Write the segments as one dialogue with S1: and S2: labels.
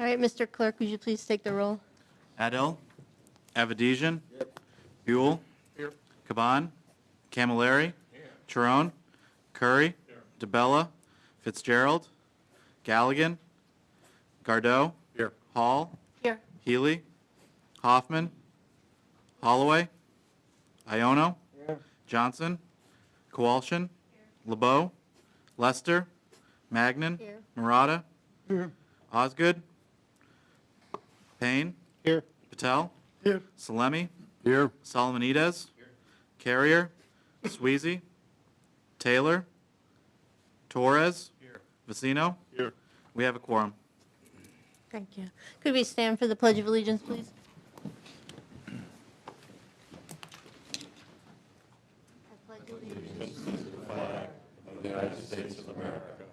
S1: All right, Mr. Clerk, would you please take the roll?
S2: Adil, Avedisian, Buell, Caban, Camilleri, Charone, Curry, DeBella, Fitzgerald, Galligan, Gardeau, Hall,
S1: Here.
S2: Healy, Hoffman, Holloway, Iono, Johnson, Kowalshan, LeBeau, Lester, Magnan,
S1: Here.
S2: Murata, Osgood, Payne,
S3: Here.
S2: Patel,
S3: Here.
S2: Salemi,
S3: Here.
S2: Solomonides, Carrier, Sweezy, Taylor, Torres, Vecino.
S3: Here.
S2: We have a quorum.
S1: Thank you. Could we stand for the Pledge of Allegiance, please? I pledge allegiance.
S4: of the United States of America,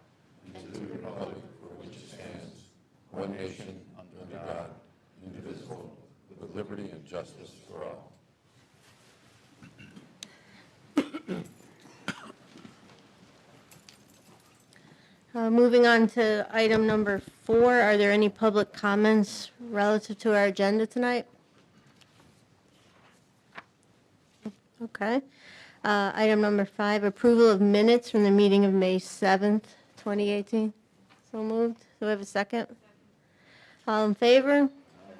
S4: and to the republic for which it stands, one nation, under God, indivisible, with liberty and justice for all.
S1: Moving on to item number 4, are there any public comments relative to our agenda tonight? Okay. Item number 5, approval of minutes from the meeting of May 7th, 2018. So moved. Do we have a second? All in favor?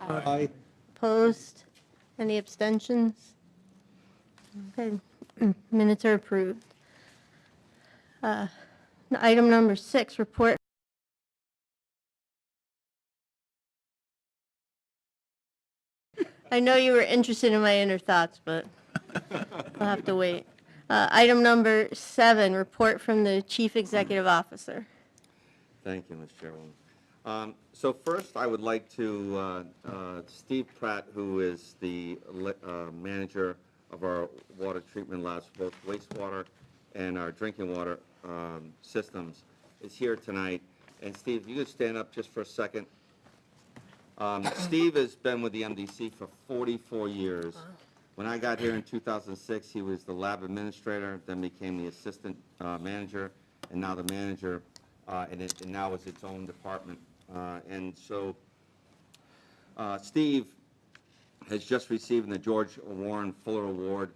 S3: Aye.
S1: Opposed? Any abstentions? Okay, minutes are approved. Item number 6, report. I know you were interested in my inner thoughts, but I'll have to wait. Item number 7, report from the Chief Executive Officer.
S5: Thank you, Ms. Chairwoman. So first, I would like to, Steve Pratt, who is the manager of our water treatment labs, both wastewater and our drinking water systems, is here tonight. And Steve, if you could stand up just for a second. Steve has been with the MDC for 44 years. When I got here in 2006, he was the lab administrator, then became the assistant manager, and now the manager, and now it's its own department. And so Steve has just received the George Warren Fuller Award,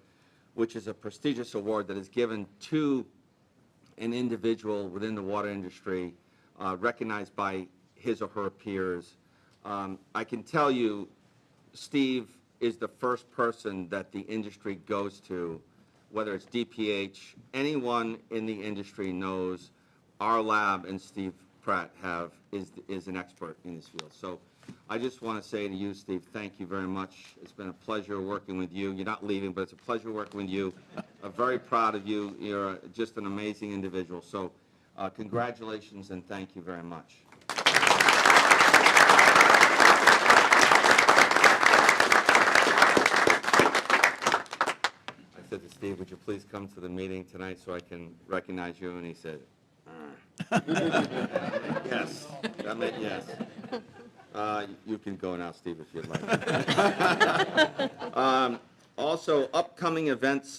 S5: which is a prestigious award that is given to an individual within the water industry, recognized by his or her peers. I can tell you, Steve is the first person that the industry goes to, whether it's DPH, anyone in the industry knows our lab and Steve Pratt is an expert in this field. So I just want to say to you, Steve, thank you very much. It's been a pleasure working with you. You're not leaving, but it's a pleasure working with you. I'm very proud of you. You're just an amazing individual. So congratulations and thank you very much. I said to Steve, would you please come to the meeting tonight so I can recognize you? And he said, yes, that meant yes. You can go now, Steve, if you'd like. Also, upcoming events,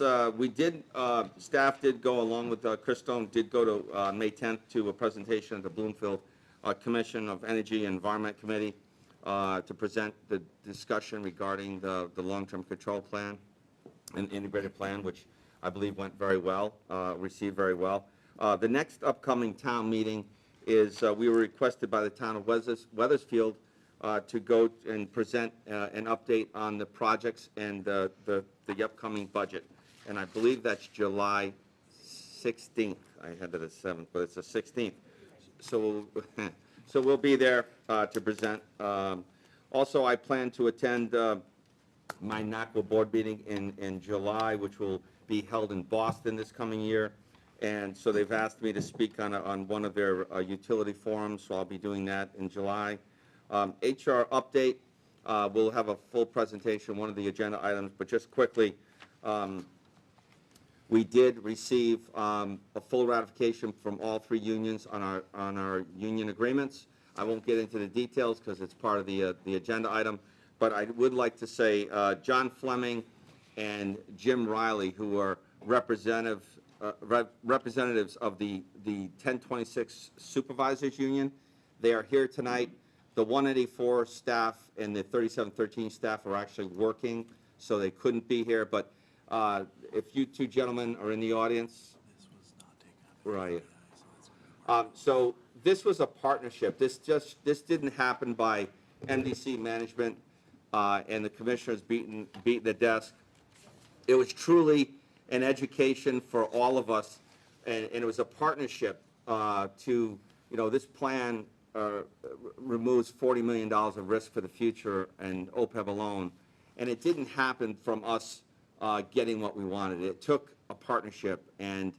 S5: staff did go along with Chris Stone, did go to May 10th to a presentation at the Bloomfield Commission of Energy and Environment Committee to present the discussion regarding the long-term control plan and integrated plan, which I believe went very well, received very well. The next upcoming town meeting is we were requested by the town of Weathersfield to go and present an update on the projects and the upcoming budget. And I believe that's July 16th. I had it as 7th, but it's the 16th. So we'll be there to present. Also, I plan to attend my NACWA board meeting in July, which will be held in Boston this coming year. And so they've asked me to speak on one of their utility forums, so I'll be doing that in July. HR update, we'll have a full presentation, one of the agenda items, but just quickly, we did receive a full ratification from all 3 unions on our union agreements. I won't get into the details because it's part of the agenda item, but I would like to say John Fleming and Jim Riley, who are representatives of the 1026 Supervisors Union. They are here tonight. The 184 staff and the 3713 staff are actually working, so they couldn't be here, but if you two gentlemen are in the audience, where are you? So this was a partnership. This didn't happen by MDC management and the commissioners beating the desk. It was truly an education for all of us, and it was a partnership to, this plan removes $40 million of risk for the future and OPEB alone, and it didn't happen from us getting what we wanted. It took a partnership, and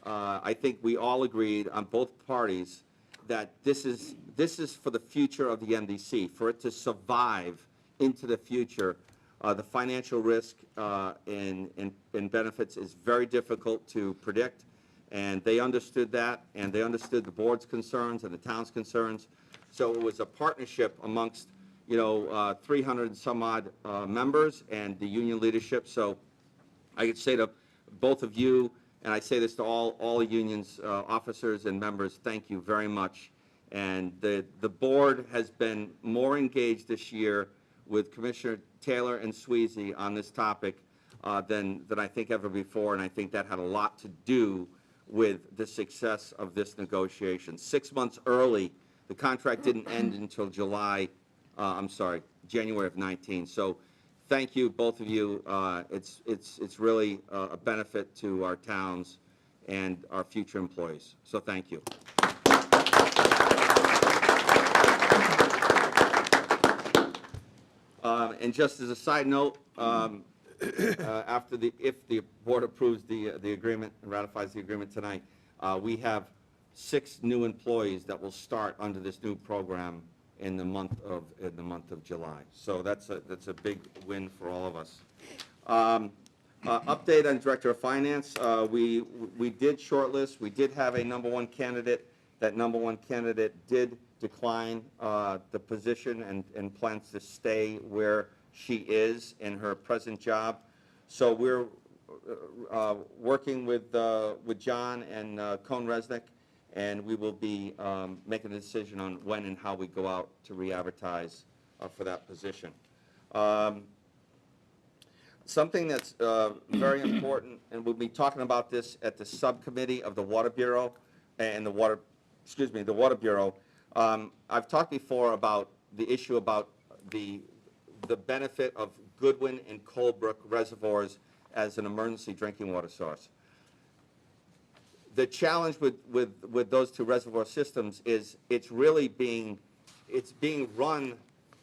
S5: I think we all agreed on both parties that this is for the future of the MDC, for it to survive into the future. The financial risk in benefits is very difficult to predict, and they understood that, and they understood the board's concerns and the town's concerns. So it was a partnership amongst 300 and some odd members and the union leadership. So I could say to both of you, and I say this to all the unions, officers and members, thank you very much. And the board has been more engaged this year with Commissioner Taylor and Sweezy on this topic than I think ever before, and I think that had a lot to do with the success of this negotiation. 6 months early, the contract didn't end until January of 19. So thank you, both of you. It's really a benefit to our towns and our future employees. So thank you. And just as a side note, if the board approves the agreement and ratifies the agreement tonight, we have 6 new employees that will start under this new program in the month of July. So that's a big win for all of us. Update on Director of Finance. We did shortlist. We did have a number 1 candidate. That number 1 candidate did decline the position and plans to stay where she is in her present job. So we're working with John and Cone Resnick, and we will be making a decision on when and how we go out to re-advertise for that position. Something that's very important, and we'll be talking about this at the subcommittee of the Water Bureau and the Water Bureau. I've talked before about the issue about the benefit of Goodwin and Colebrook reservoirs as an emergency drinking water source. The challenge with those 2 reservoir systems is it's being run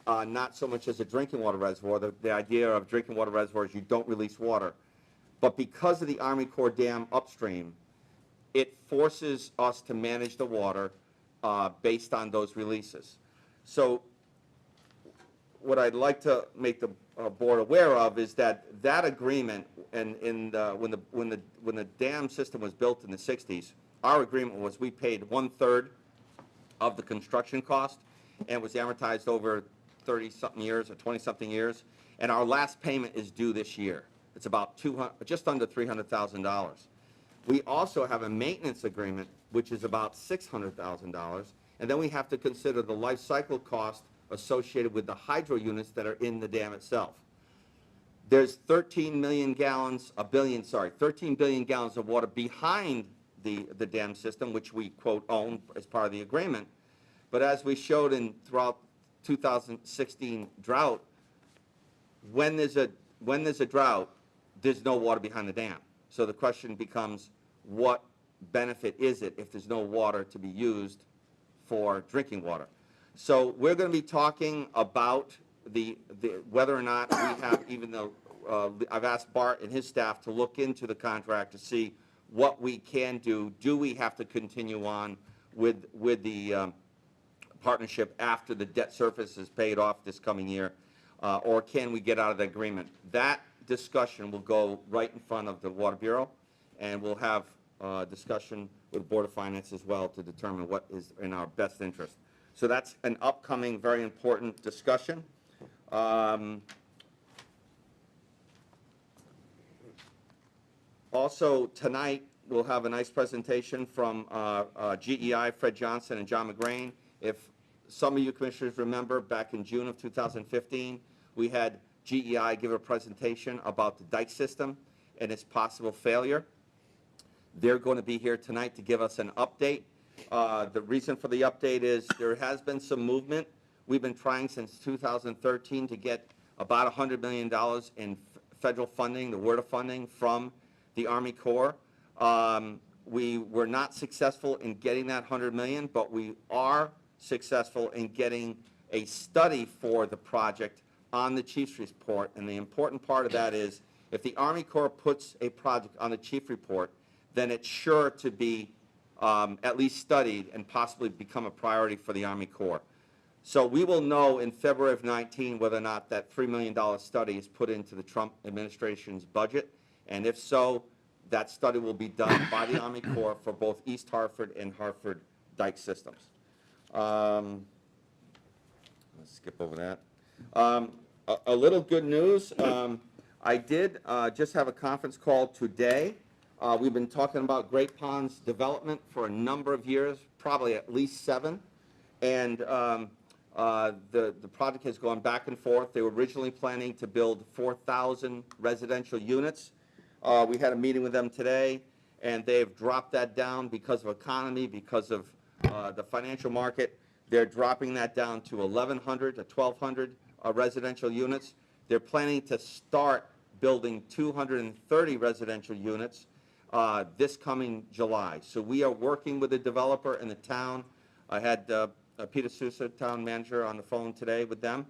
S5: not so much as a drinking water reservoir. The idea of drinking water reservoirs, you don't release water. But because of the Army Corps Dam upstream, it forces us to manage the water based on those releases. So what I'd like to make the board aware of is that agreement, and when the dam system was built in the 60s, our agreement was we paid 1/3 of the construction cost, and it was amortized over 30-something years or 20-something years, and our last payment is due this year. It's about just under $300,000. We also have a maintenance agreement, which is about $600,000, and then we have to consider the life cycle cost associated with the hydro units that are in the dam itself. There's 13 billion gallons of water behind the dam system, which we, quote, own as part of the agreement. But as we showed throughout 2016 drought, when there's a drought, there's no water behind the dam. So the question becomes, what benefit is it if there's no water to be used for drinking water? So we're going to be talking about whether or not we have, even though I've asked Bart and his staff to look into the contract to see what we can do. Do we have to continue on with the partnership after the debt service is paid off this coming year, or can we get out of the agreement? That discussion will go right in front of the Water Bureau, and we'll have discussion with the Board of Finance as well to determine what is in our best interest. So that's an upcoming, very important discussion. Also, tonight, we'll have a nice presentation from GEI, Fred Johnson and John McGrain. If some of you commissioners remember, back in June of 2015, we had GEI give a presentation about the dike system and its possible failure. They're going to be here tonight to give us an update. The reason for the update is there has been some movement. We've been trying since 2013 to get about $100 million in federal funding, the WRDA funding, from the Army Corps. We were not successful in getting that $100 million, but we are successful in getting a study for the project on the chief's report. And the important part of that is if the Army Corps puts a project on the chief report, then it's sure to be at least studied and possibly become a priority for the Army Corps. So we will know in February of 19 whether or not that $3 million study is put into the Trump administration's budget. And if so, that study will be done by the Army Corps for both East Hartford and Hartford dike systems. Let's skip over that. A little good news. I did just have a conference call today. We've been talking about Great Ponds development for a number of years, probably at least 7. And the project has gone back and forth. They were originally planning to build 4,000 residential units. We had a meeting with them today, and they've dropped that down because of economy, because of the financial market. They're dropping that down to 1,100 to 1,200 residential units. They're planning to start building 230 residential units this coming July. So we are working with the developer and the town. I had Peter Sousa, town manager, on the phone today with them,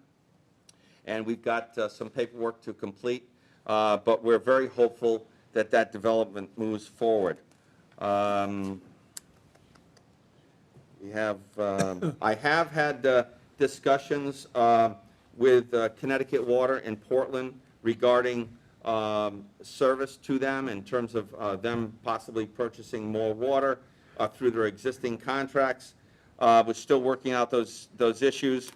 S5: and we've got some paperwork to complete, but we're very hopeful that that development moves forward. I have had discussions with Connecticut Water in Portland regarding service to them in terms of them possibly purchasing more water through their existing contracts. We're still working out those issues.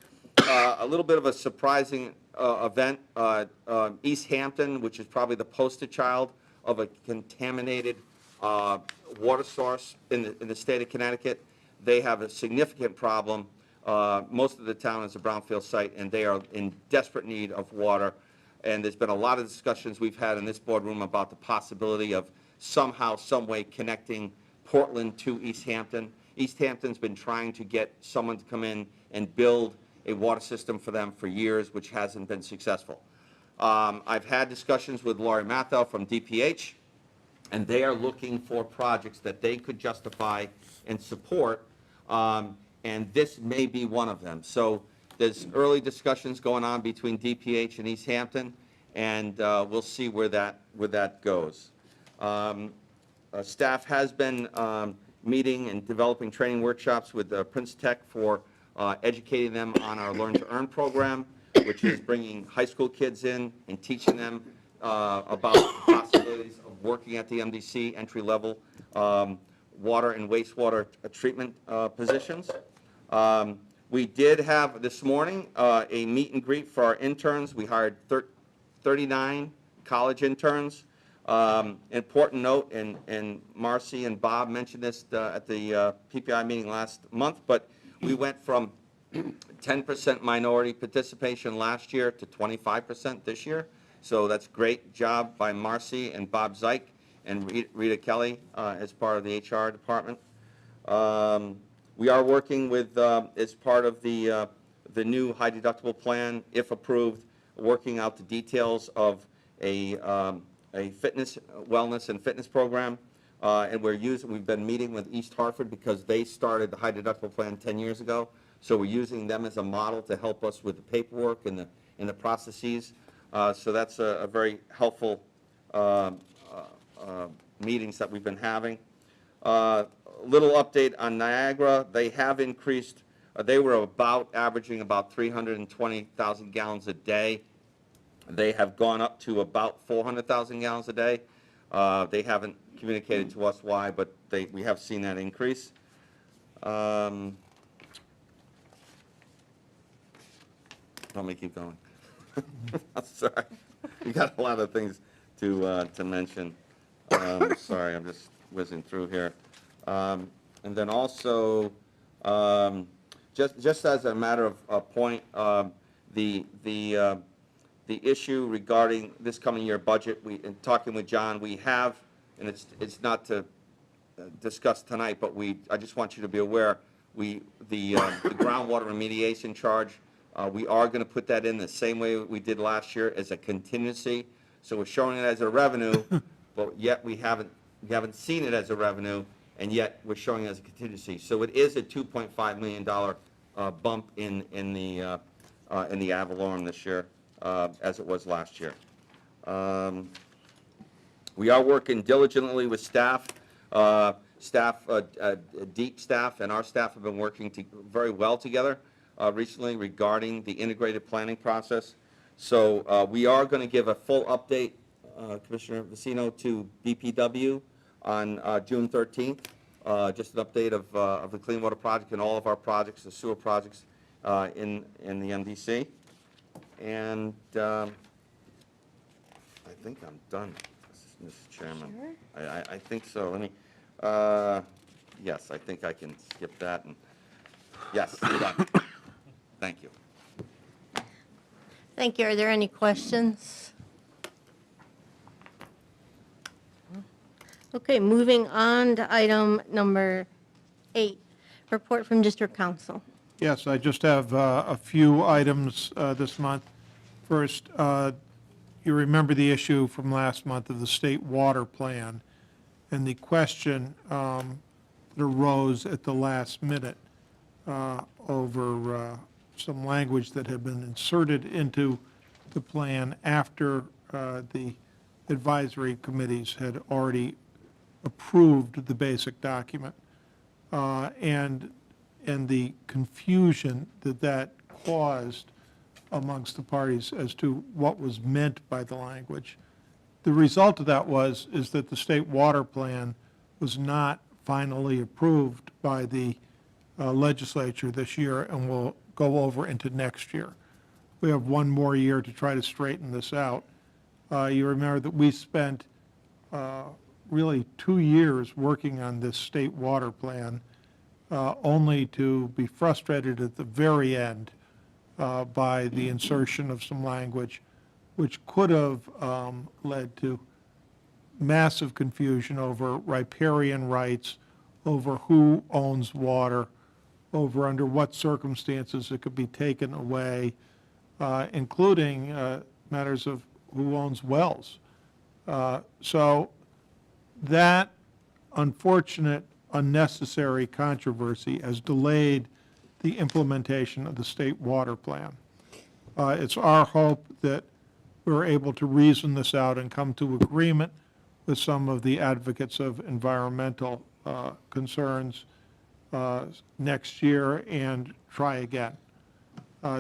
S5: A little bit of a surprising event. East Hampton, which is probably the poster child of a contaminated water source in the state of Connecticut, they have a significant problem. Most of the town is a brownfield site, and they are in desperate need of water. And there's been a lot of discussions we've had in this boardroom about the possibility of somehow, some way connecting Portland to East Hampton. East Hampton's been trying to get someone to come in and build a water system for them for years, which hasn't been successful. I've had discussions with Laurie Mathau from DPH, and they are looking for projects that they could justify and support, and this may be one of them. So there's early discussions going on between DPH and East Hampton, and we'll see where that goes. Staff has been meeting and developing training workshops with Prince Tech for educating them on our Learn to Earn program, which is bringing high school kids in and teaching them about the possibilities of working at the MDC entry-level water and wastewater treatment positions. We did have this morning a meet and greet for our interns. We hired 39 college interns. Important note, and Marcy and Bob mentioned this at the PPI meeting last month, but we went from 10% minority participation last year to 25% this year. So that's great job by Marcy and Bob Zeich and Rita Kelly as part of the HR department. We are working with, as part of the new high deductible plan, if approved, working out the details of a fitness, wellness and fitness program. And we've been meeting with East Hartford because they started the high deductible plan 10 years ago. So we're using them as a model to help us with the paperwork and the processes. So that's a very helpful meetings that we've been having. Little update on Niagara. They have increased. They were averaging about 320,000 gallons a day. They have gone up to about 400,000 gallons a day. They haven't communicated to us why, but we have seen that increase. Let me keep going. Sorry, we got a lot of things to mention. Sorry, I'm just whizzing through here. And then also, Just as a matter of point, the issue regarding this coming year budget, in talking with John, we have, and it's not to discuss tonight, but I just want you to be aware, the groundwater remediation charge, we are going to put that in the same way we did last year as a contingency. So we're showing it as a revenue, but yet we haven't seen it as a revenue, and yet we're showing it as a contingency. So it is a $2.5 million bump in the ad valorem this year, as it was last year. We are working diligently with staff. Deep staff and our staff have been working very well together recently regarding the integrated planning process. So we are going to give a full update, Commissioner Vecino, to BPW on June 13th. Just an update of the Clean Water Project and all of our projects, the sewer projects in the MDC. And I think I'm done, Mr. Chairman.
S1: Sure.
S5: I think so. Let me, yes, I think I can skip that. And yes, you're done. Thank you.
S1: Thank you. Are there any questions? Okay, moving on to item number 8, report from District Council.
S3: Yes, I just have a few items this month. First, you remember the issue from last month of the state water plan and the question that arose at the last minute over some language that had been inserted into the plan after the advisory committees had already approved the basic document, and the confusion that caused amongst the parties as to what was meant by the language. The result of that is that the state water plan was not finally approved by the legislature this year and will go over into next year. We have one more year to try to straighten this out. You remember that we spent really 2 years working on this state water plan, only to be frustrated at the very end by the insertion of some language which could have led to massive confusion over riparian rights, over who owns water, over under what circumstances it could be taken away, including matters of who owns wells. So that unfortunate, unnecessary controversy has delayed the implementation of the state water plan. It's our hope that we're able to reason this out and come to agreement with some of the advocates of environmental concerns next year and try again.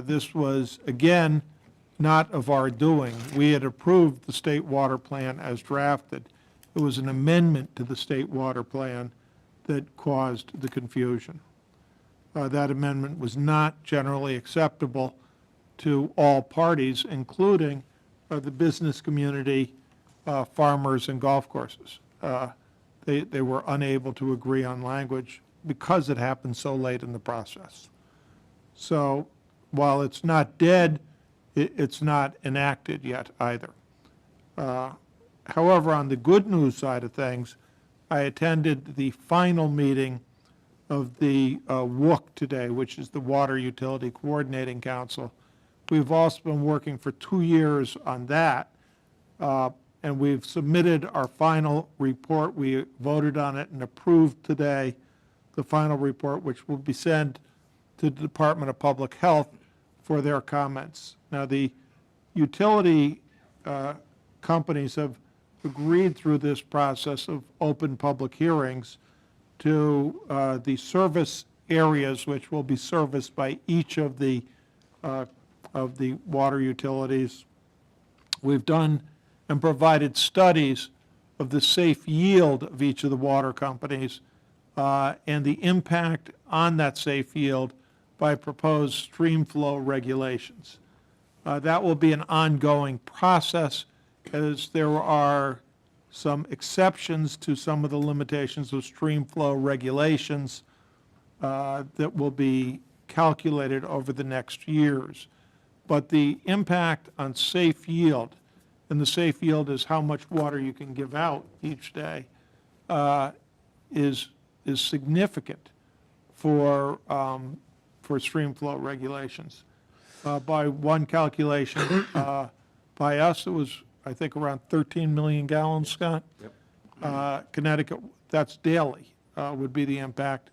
S3: This was, again, not of our doing. We had approved the state water plan as drafted. It was an amendment to the state water plan that caused the confusion. That amendment was not generally acceptable to all parties, including the business community, farmers, and golf courses. They were unable to agree on language because it happened so late in the process. So while it's not dead, it's not enacted yet either. However, on the good news side of things, I attended the final meeting of the WUC today, which is the Water Utility Coordinating Council. We've also been working for 2 years on that, and we've submitted our final report. We voted on it and approved today the final report, which will be sent to the Department of Public Health for their comments. Now, the utility companies have agreed through this process of open public hearings to the service areas which will be serviced by each of the water utilities. We've done and provided studies of the safe yield of each of the water companies and the impact on that safe yield by proposed stream flow regulations. That will be an ongoing process, as there are some exceptions to some of the limitations of stream flow regulations that will be calculated over the next years. But the impact on safe yield, and the safe yield is how much water you can give out each day, is significant for stream flow regulations. By one calculation, by us, it was, I think, around 13 million gallons, Scott? Yep. Connecticut, that's daily, would be the impact.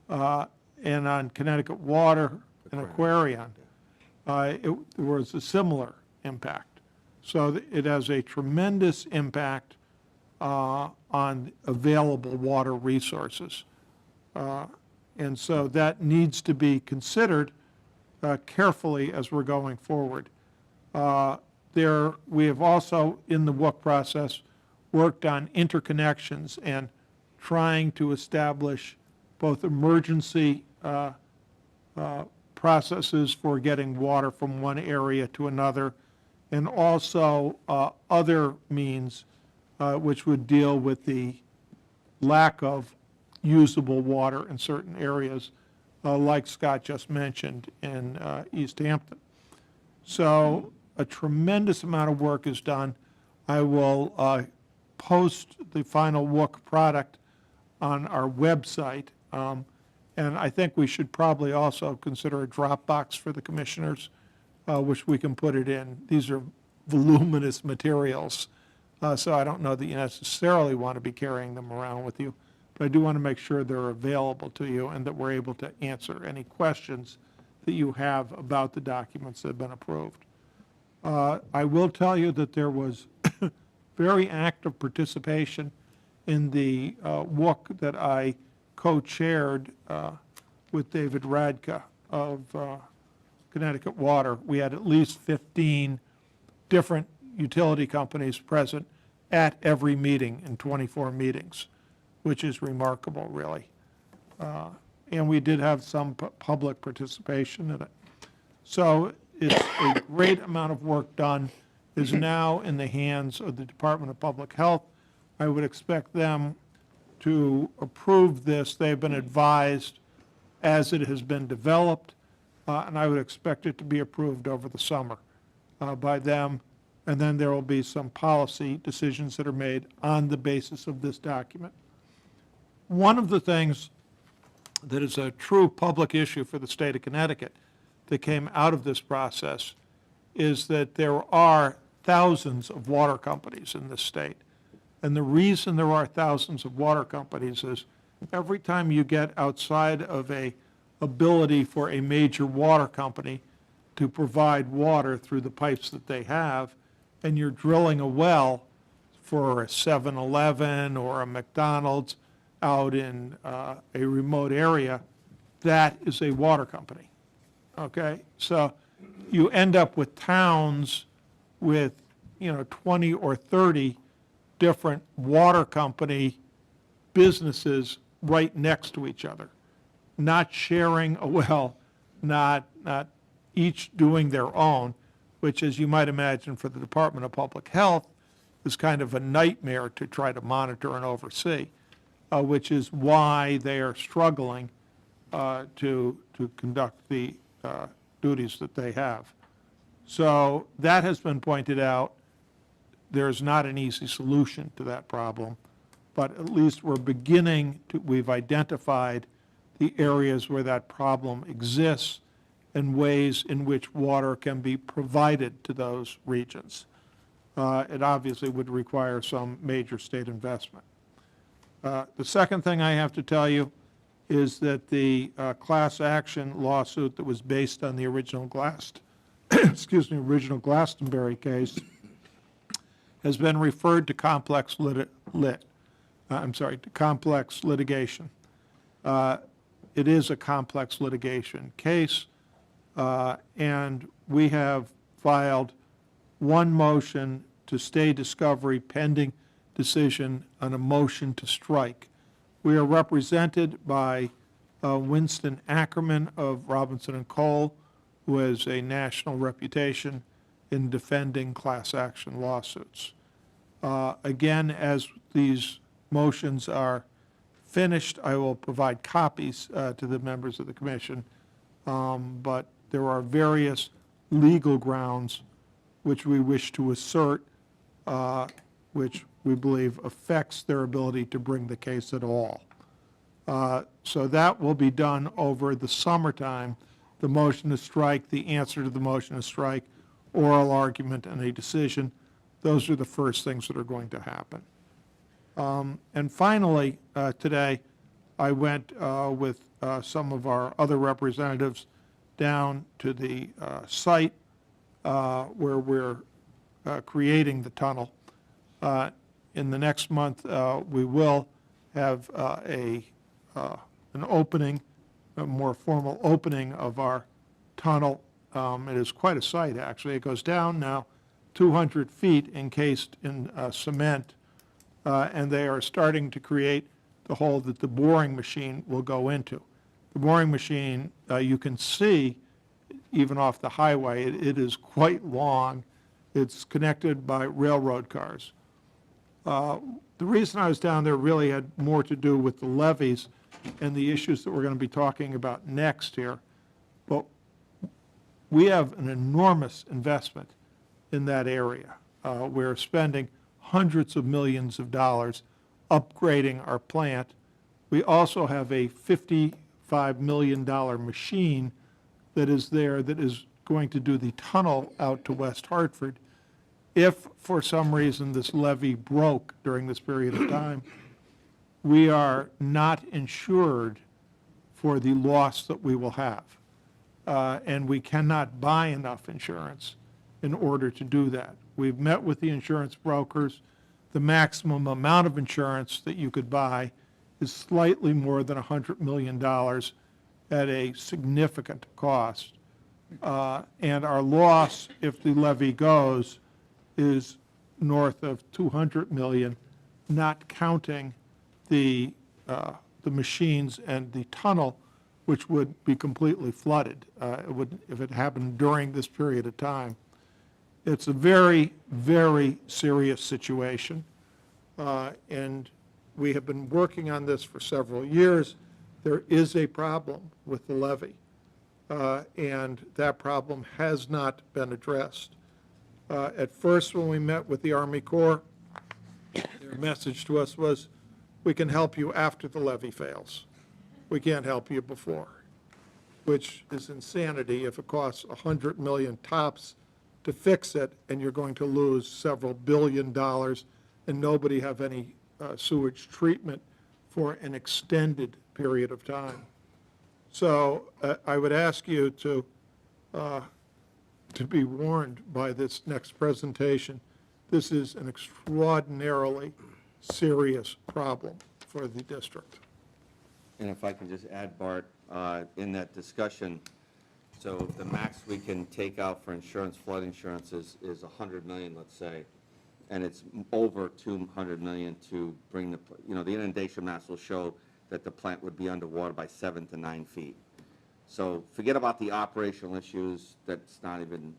S3: And on Connecticut Water and Aquarion, it was a similar impact. So it has a tremendous impact on available water resources. And so that needs to be considered carefully as we're going forward. We have also, in the WUC process, worked on interconnections and trying to establish both emergency processes for getting water from one area to another, and also other means which would deal with the lack of usable water in certain areas, like Scott just mentioned in East Hampton. So a tremendous amount of work is done. I will post the final WUC product on our website, and I think we should probably also consider a Dropbox for the commissioners, which we can put it in. These are voluminous materials, so I don't know that you necessarily want to be carrying them around with you, but I do want to make sure they're available to you and that we're able to answer any questions that you have about the documents that have been approved. I will tell you that there was very active participation in the WUC that I co-chaired with David Radka of Connecticut Water. We had at least 15 different utility companies present at every meeting in 24 meetings, which is remarkable, really. And we did have some public participation in it. So it's a great amount of work done, is now in the hands of the Department of Public Health. I would expect them to approve this. They've been advised as it has been developed, and I would expect it to be approved over the summer by them, and then there will be some policy decisions that are made on the basis of this document. One of the things that is a true public issue for the state of Connecticut that came out of this process is that there are thousands of water companies in this state. And the reason there are thousands of water companies is every time you get outside of a ability for a major water company to provide water through the pipes that they have, and you're drilling a well for a 7-Eleven or a McDonald's out in a remote area, that is a water company. Okay? So you end up with towns with, 20 or 30 different water company businesses right next to each other, not sharing a well, not each doing their own, which, as you might imagine, for the Department of Public Health is kind of a nightmare to try to monitor and oversee, which is why they are struggling to conduct the duties that they have. So that has been pointed out. There's not an easy solution to that problem, but at least we've identified the areas where that problem exists and ways in which water can be provided to those regions. It obviously would require some major state investment. The second thing I have to tell you is that the class action lawsuit that was based on the original original Glastonbury case has been referred to complex complex litigation. It is a complex litigation case, and we have filed one motion to stay discovery pending decision on a motion to strike. We are represented by Winston Ackerman of Robinson & Cole, who has a national reputation in defending class action lawsuits. Again, as these motions are finished, I will provide copies to the members of the commission but there are various legal grounds which we wish to assert, which we believe affects their ability to bring the case at all. So that will be done over the summertime. The motion to strike, the answer to the motion to strike, oral argument, and a decision. Those are the first things that are going to happen. And finally, today, I went with some of our other representatives down to the site where we're creating the tunnel. In the next month, we will have an opening, a more formal opening of our tunnel. It is quite a sight, actually. It goes down now 200 feet encased in cement, and they are starting to create the hole that the boring machine will go into. The boring machine, you can see, even off the highway, it is quite long. It's connected by railroad cars. The reason I was down there really had more to do with the levees and the issues that we're going to be talking about next here. But we have an enormous investment in that area. We're spending hundreds of millions of dollars upgrading our plant. We also have a $55 million machine that is there that is going to do the tunnel out to West Hartford. If, for some reason, this levee broke during this period of time, we are not insured for the loss that we will have. And we cannot buy enough insurance in order to do that. We've met with the insurance brokers. The maximum amount of insurance that you could buy is slightly more than $100 million at a significant cost. And our loss, if the levee goes, is north of $200 million, not counting the machines and the tunnel, which would be completely flooded if it happened during this period of time. It's a very, very serious situation, and we have been working on this for several years. There is a problem with the levee, and that problem has not been addressed. At first, when we met with the Army Corps, their message to us was, we can help you after the levee fails. We can't help you before, which is insanity if it costs $100 million tops to fix it, and you're going to lose several billion dollars, and nobody have any sewage treatment for an extended period of time. So I would ask you to be warned by this next presentation. This is an extraordinarily serious problem for the district.
S5: And if I can just add, Bart, in that discussion, so the max we can take out for insurance, flood insurance is $100 million, let's say, and it's over $200 million to bring the, the inundation maps will show that the plant would be underwater by 7 to 9 feet. So forget about the operational issues. That's not even,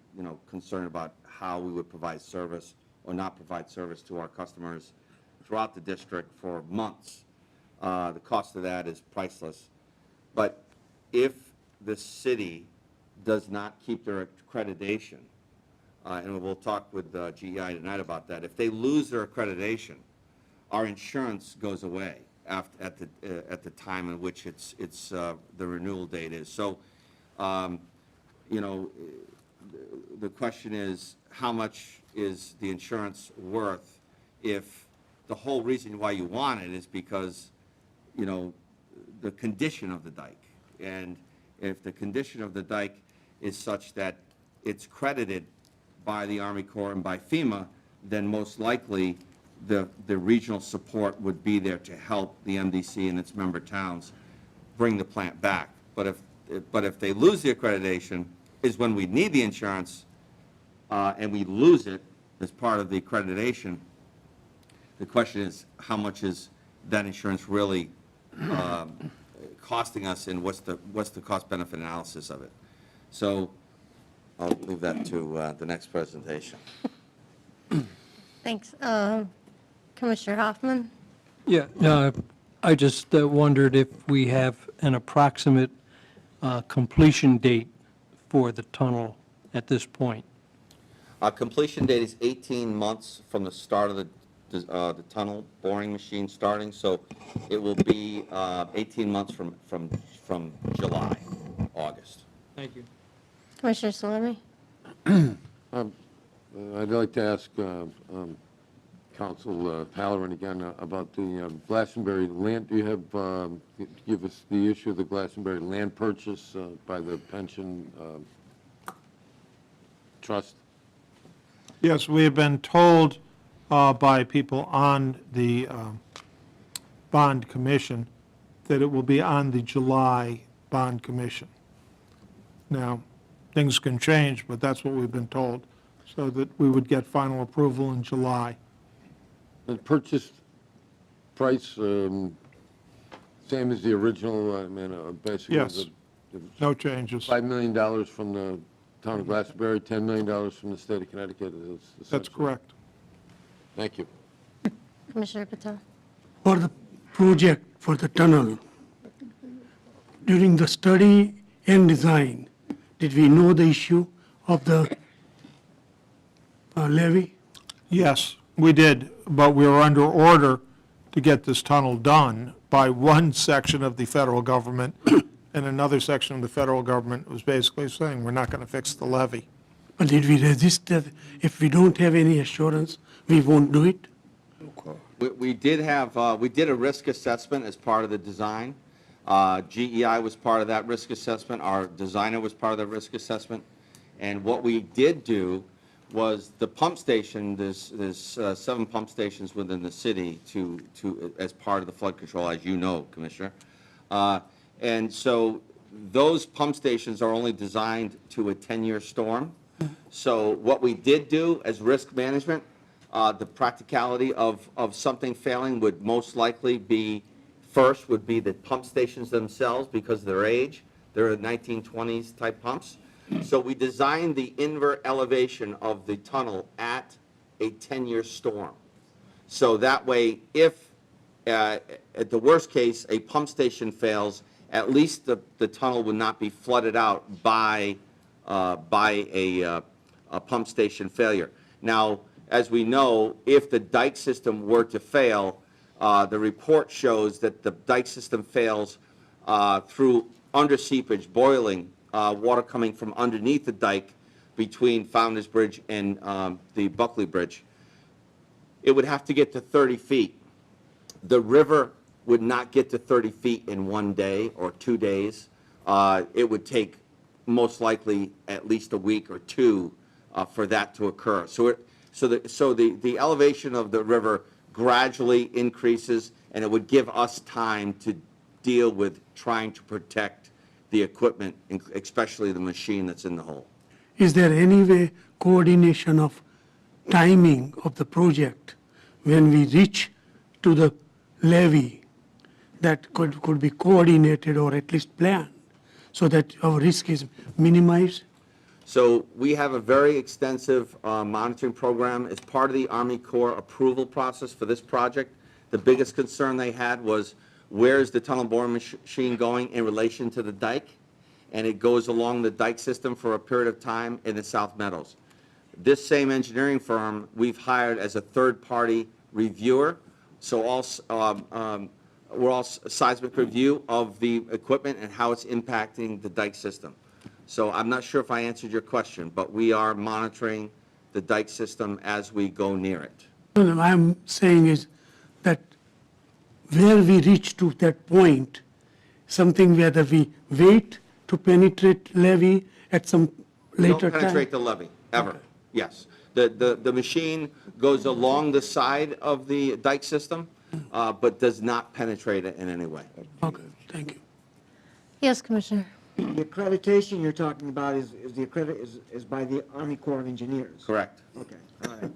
S5: concerned about how we would provide service or not provide service to our customers throughout the district for months. The cost of that is priceless. But if the city does not keep their accreditation, and we'll talk with GEI tonight about that, if they lose their accreditation, our insurance goes away at the time in which the renewal date is. So, the question is, how much is the insurance worth if the whole reason why you want it is because, the condition of the dike. And if the condition of the dike is such that it's credited by the Army Corps and by FEMA, then most likely the regional support would be there to help the MDC and its member towns bring the plant back. But if they lose the accreditation is when we need the insurance, and we lose it as part of the accreditation. The question is, how much is that insurance really costing us, and what's the cost-benefit analysis of it? So I'll leave that to the next presentation.
S1: Thanks. Commissioner Hoffman?
S6: Yeah, I just wondered if we have an approximate completion date for the tunnel at this point?
S5: Completion date is 18 months from the start of the tunnel boring machine starting, so it will be 18 months from July, August.
S6: Thank you.
S1: Commissioner Salemi?
S4: I'd like to ask Council Halloran again about the Glastonbury land. Do you have, give us the issue of the Glastonbury land purchase by the pension trust?
S3: Yes, we have been told by people on the bond commission that it will be on the July bond commission. Now, things can change, but that's what we've been told, so that we would get final approval in July.
S4: The purchase price, same as the original, I mean, basically?
S3: Yes. No changes.
S4: $5 million from the town of Glastonbury, $10 million from the state of Connecticut.
S3: That's
S4: essentially.
S3: correct.
S4: Thank you.
S1: Commissioner Patel?
S7: For the project for the tunnel, during the study and design, did we know the issue of the levee?
S3: Yes, we did, but we were under order to get this tunnel done by one section of the federal government, and another section of the federal government was basically saying, we're not going to fix the levee.
S7: But did we resist that? If we don't have any assurance, we won't do it?
S5: We did have, we did a risk assessment as part of the design. GEI was part of that risk assessment. Our designer was part of the risk assessment. And what we did do was the pump station, there's 7 pump stations within the city as part of the flood control, as you know, Commissioner. And so those pump stations are only designed to a 10-year storm. So what we did do as risk management, the practicality of something failing would most likely be, first would be the pump stations themselves because of their age. They're 1920s type pumps. So we designed the invert elevation of the tunnel at a 10-year storm. So that way, if at the worst case, a pump station fails, at least the tunnel would not be flooded out by a pump station failure. Now, as we know, if the dike system were to fail, the report shows that the dike system fails through underseepage, boiling, water coming from underneath the dike between Founder's Bridge and the Buckley Bridge. It would have to get to 30 feet. The river would not get to 30 feet in 1 day or 2 days. It would take most likely at least a week or 2 for that to occur. So the elevation of the river gradually increases, and it would give us time to deal with trying to protect the equipment, especially the machine that's in the hole.
S7: Is there any way coordination of timing of the project when we reach to the levee that could be coordinated or at least planned so that our risk is minimized?
S5: So we have a very extensive monitoring program as part of the Army Corps approval process for this project. The biggest concern they had was, where is the tunnel boring machine going in relation to the dike? And it goes along the dike system for a period of time in the South Meadows. This same engineering firm we've hired as a third-party reviewer, so we're all seismic review of the equipment and how it's impacting the dike system. So I'm not sure if I answered your question, but we are monitoring the dike system as we go near it.
S7: No, I'm saying is that where we reach to that point, something whether we wait to penetrate levee at some later
S5: Don't
S7: time?
S5: penetrate the levee, ever, yes. The machine goes along the side of the dike system, but does not penetrate it in any way.
S7: Okay, thank you.
S1: Yes, Commissioner?
S8: The accreditation you're talking about is by the Army Corps of Engineers?
S5: Correct.
S8: Okay, all right.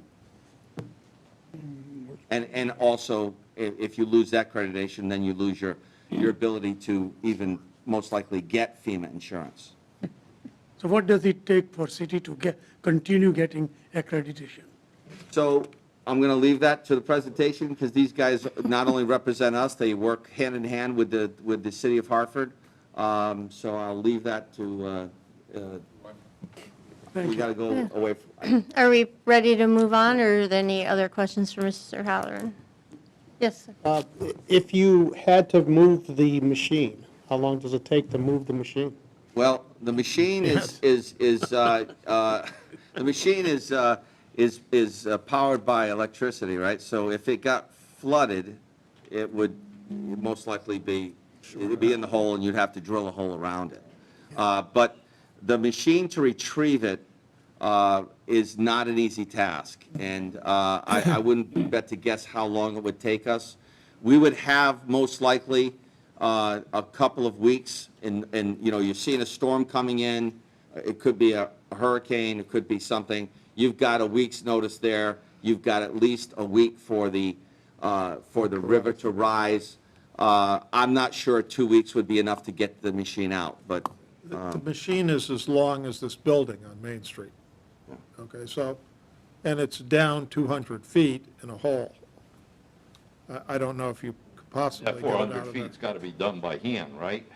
S5: And also, if you lose that accreditation, then you lose your ability to even most likely get FEMA insurance.
S7: So what does it take for city to continue getting accreditation?
S5: So I'm going to leave that to the presentation because these guys not only represent us, they work hand in hand with the city of Hartford So I'll leave that to, we got to go away from,
S1: Are we ready to move on, or are there any other questions for Mr. Halloran? Yes, sir.
S9: If you had to move the machine, how long does it take to move the machine?
S5: well, the machine the machine is powered by electricity, right? So if it got flooded, it would most likely be, it'd be in the hole, and you'd have to drill a hole around it. But the machine to retrieve it is not an easy task, and I wouldn't bet to guess how long it would take us. We would have most likely a couple of weeks, and you know, you're seeing a storm coming in. It could be a hurricane, it could be something. You've got a week's notice there. You've got at least a week for the river to rise. I'm not sure 2 weeks would be enough to get the machine out, but
S3: The machine is as long as this building on Main Street. Okay, so, and it's down 200 feet in a hole. I don't know if you could possibly
S4: That
S3: get it out
S4: 400
S3: of
S4: feet's
S3: there.
S4: got to be done by hand, right?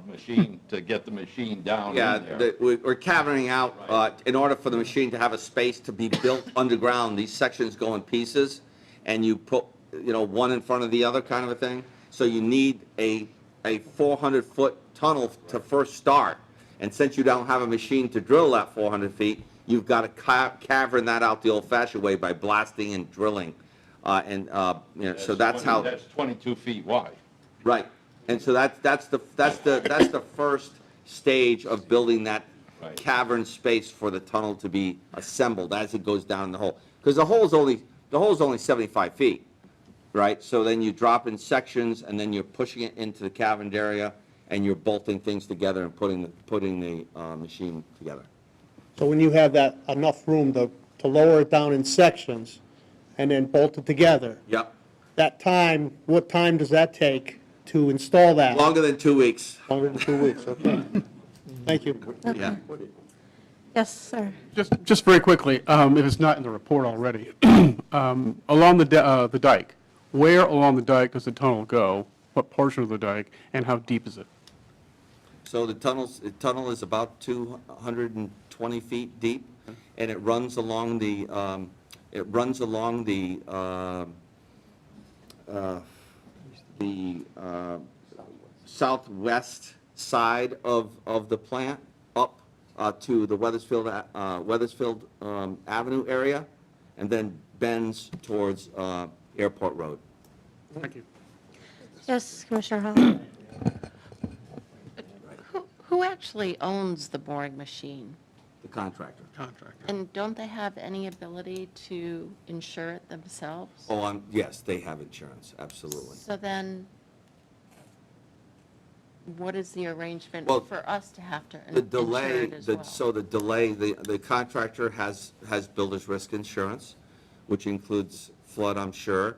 S4: Machine, to get the machine down
S5: yeah,
S4: in there.
S5: we're caverning out, in order for the machine to have a space to be built underground, these sections go in pieces, and you put, you know, one in front of the other kind of a thing. So you need a 400-foot tunnel to first start. And since you don't have a machine to drill that 400 feet, you've got to cavern that out the old-fashioned way by blasting and drilling. You know, so that's how.
S4: That's 22 feet wide.
S5: Right. And so that's the first stage of building that
S4: Right.
S5: cavern space for the tunnel to be assembled as it goes down in the hole. Because the hole's only 75 feet, right? So then you drop in sections, and then you're pushing it into the caverned area, and you're bolting things together and putting the machine together.
S9: So when you have that enough room to lower it down in sections and then bolt it together,
S5: Yep.
S9: that time, what time does that take to install that?
S5: Longer than 2 weeks.
S9: Longer than 2 weeks, okay. Thank you.
S5: Yeah.
S1: Yes, sir.
S10: Just very quickly, if it's not in the report already, along the dike, where along the dike does the tunnel go? What portion of the dike, and how deep is it?
S5: So the tunnel is about 220 feet deep, and it runs along the southwest side of the plant up to the Weathersfield Avenue area, and then bends towards Airport Road.
S10: Thank you.
S1: Yes, Commissioner Hall.
S11: Who actually owns the boring machine?
S5: The contractor.
S11: And don't they have any ability to insure it themselves?
S5: Oh, yes, they have insurance, absolutely.
S11: So then, what is the arrangement
S5: Well,
S11: for us to have to
S5: The
S11: insure
S5: delay,
S11: it as well?
S5: the contractor has builder's risk insurance, which includes flood, I'm sure.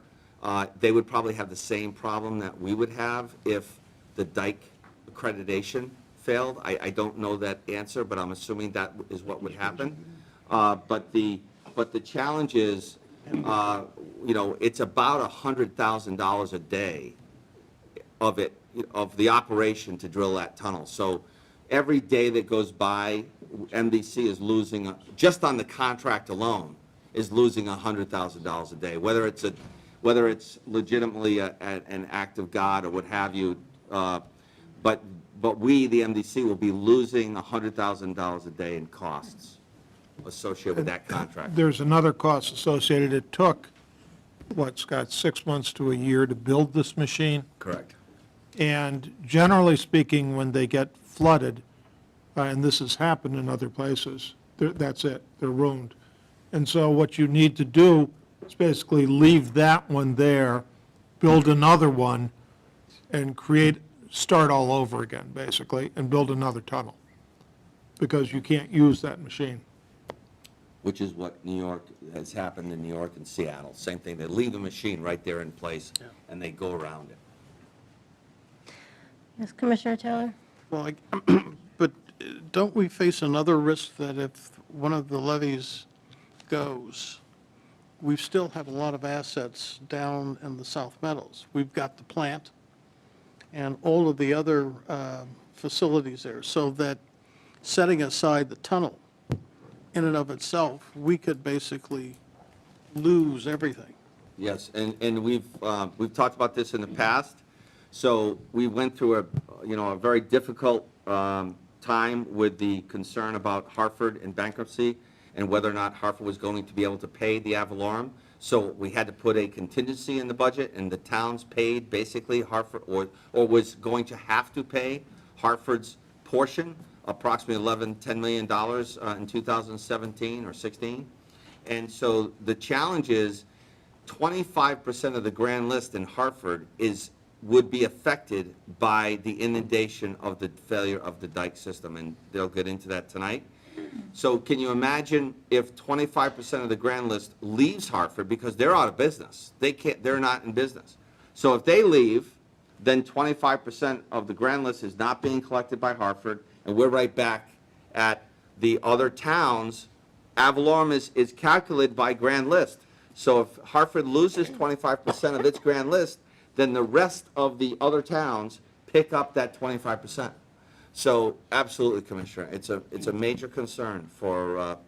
S5: They would probably have the same problem that we would have if the dike accreditation failed. I don't know that answer, but I'm assuming that is what would happen. But the challenge is, you know, it's about $100,000 a day of the operation to drill that tunnel. So every day that goes by, MDC is losing, just on the contract alone, is losing $100,000 a day, whether it's legitimately an act of God or what have you. But we, the MDC, will be losing $100,000 a day in costs associated with that contract.
S3: There's another cost associated. It took, what, Scott, 6 months to a year to build this machine?
S5: Correct.
S3: And generally speaking, when they get flooded, and this has happened in other places, that's it, they're ruined. And so what you need to do is basically leave that one there, build another one, and start all over again, basically, and build another tunnel, because you can't use that machine.
S5: Which is what New York, has happened in New York and Seattle. Same thing, they leave the machine right there in place, and they go around it.
S1: Yes, Commissioner Taylor?
S10: Well, but don't we face another risk that if one of the levees goes, we still have a lot of assets down in the South Meadows? We've got the plant and all of the other facilities there, so that setting aside the tunnel in and of itself, we could basically lose everything.
S5: Yes, and we've talked about this in the past. So we went through a very difficult time with the concern about Hartford and bankruptcy and whether or not Hartford was going to be able to pay the ad valorem. So we had to put a contingency in the budget, and the towns paid basically Hartford, or was going to have to pay Hartford's portion, approximately $10 million in 2017 or 16. And so the challenge is 25% of the grand list in Hartford would be affected by the inundation of the failure of the dike system, and they'll get into that tonight. So can you imagine if 25% of the grand list leaves Hartford because they're out of business? They're not in business. So if they leave, then 25% of the grand list is not being collected by Hartford, and we're right back at the other towns. Ad valorem is calculated by grand list. So if Hartford loses 25% of its grand list, then the rest of the other towns pick up that 25%. So absolutely, Commissioner, it's a major concern for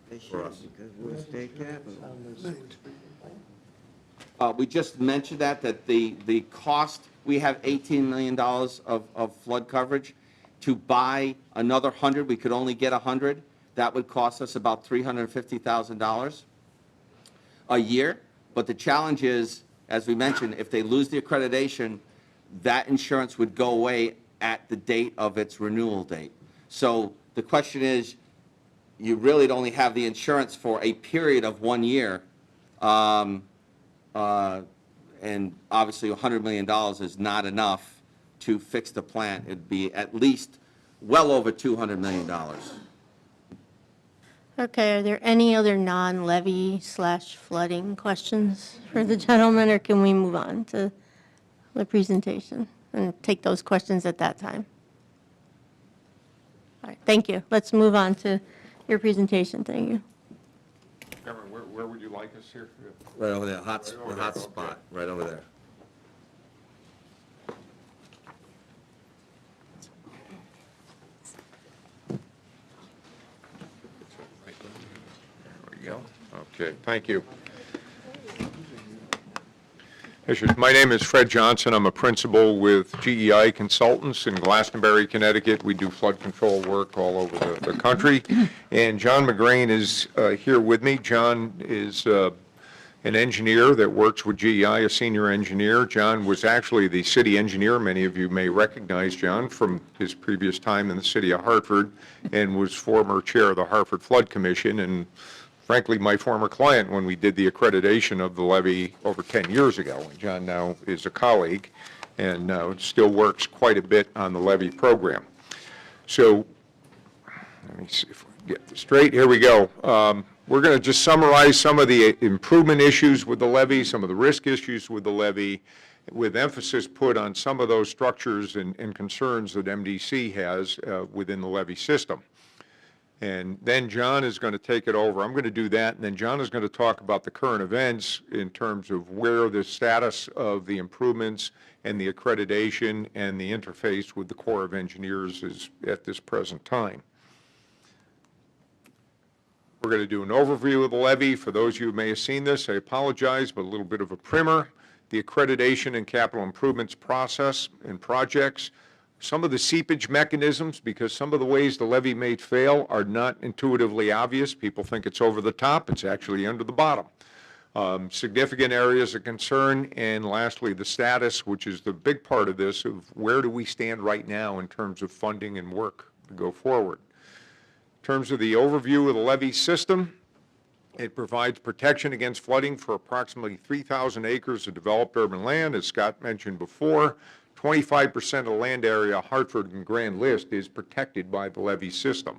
S8: They should,
S5: us.
S8: because we're a state capital.
S5: We just mentioned that the cost, we have $18 million of flood coverage. To buy another 100, we could only get 100. That would cost us about $350,000 a year. But the challenge is, as we mentioned, if they lose the accreditation, that insurance would go away at the date of its renewal date. So the question is, you really only have the insurance for a period of 1 year. And obviously $100 million is not enough to fix the plant. It'd be at least well over $200 million.
S1: Okay, are there any other non-levy / flooding questions for the gentleman, or can we move on to the presentation and take those questions at that time? All right, thank you. Let's move on to your presentation. Thank you.
S4: Cameron, where would you like us here?
S5: Right over there, hot spot, right over there.
S4: There we go. Okay, thank you. My name is Fred Johnson. I'm a principal with GEI Consultants in Glastonbury, Connecticut. We do flood control work all over the country. And John McGrain is here with me. John is an engineer that works with GEI, a senior engineer. John was actually the city engineer. Many of you may recognize John from his previous time in the city of Hartford, and was former chair of the Hartford Flood Commission, and frankly, my former client when we did the accreditation of the levee over 10 years ago. And John now is a colleague and still works quite a bit on the levee program. So let me see if we can get this straight. Here we go. We're going to just summarize some of the improvement issues with the levee, some of the risk issues with the levee, with emphasis put on some of those structures and concerns that MDC has within the levee system. And then John is going to take it over. I'm going to do that, and then John is going to talk about the current events in terms of where the status of the improvements and the accreditation and the interface with the Corps of Engineers is at this present time. We're going to do an overview of the levee. For those of you who may have seen this, I apologize, but a little bit of a primer. The accreditation and capital improvements process and projects. Some of the seepage mechanisms, because some of the ways the levee may fail are not intuitively obvious. People think it's over the top. It's actually under the bottom. Significant areas of concern, and lastly, the status, which is the big part of this, of where do we stand right now in terms of funding and work to go forward. In terms of the overview of the levee system, it provides protection against flooding for approximately 3,000 acres of developed urban land. As Scott mentioned before, 25% of the land area, Hartford and Grand List, is protected by the levee system.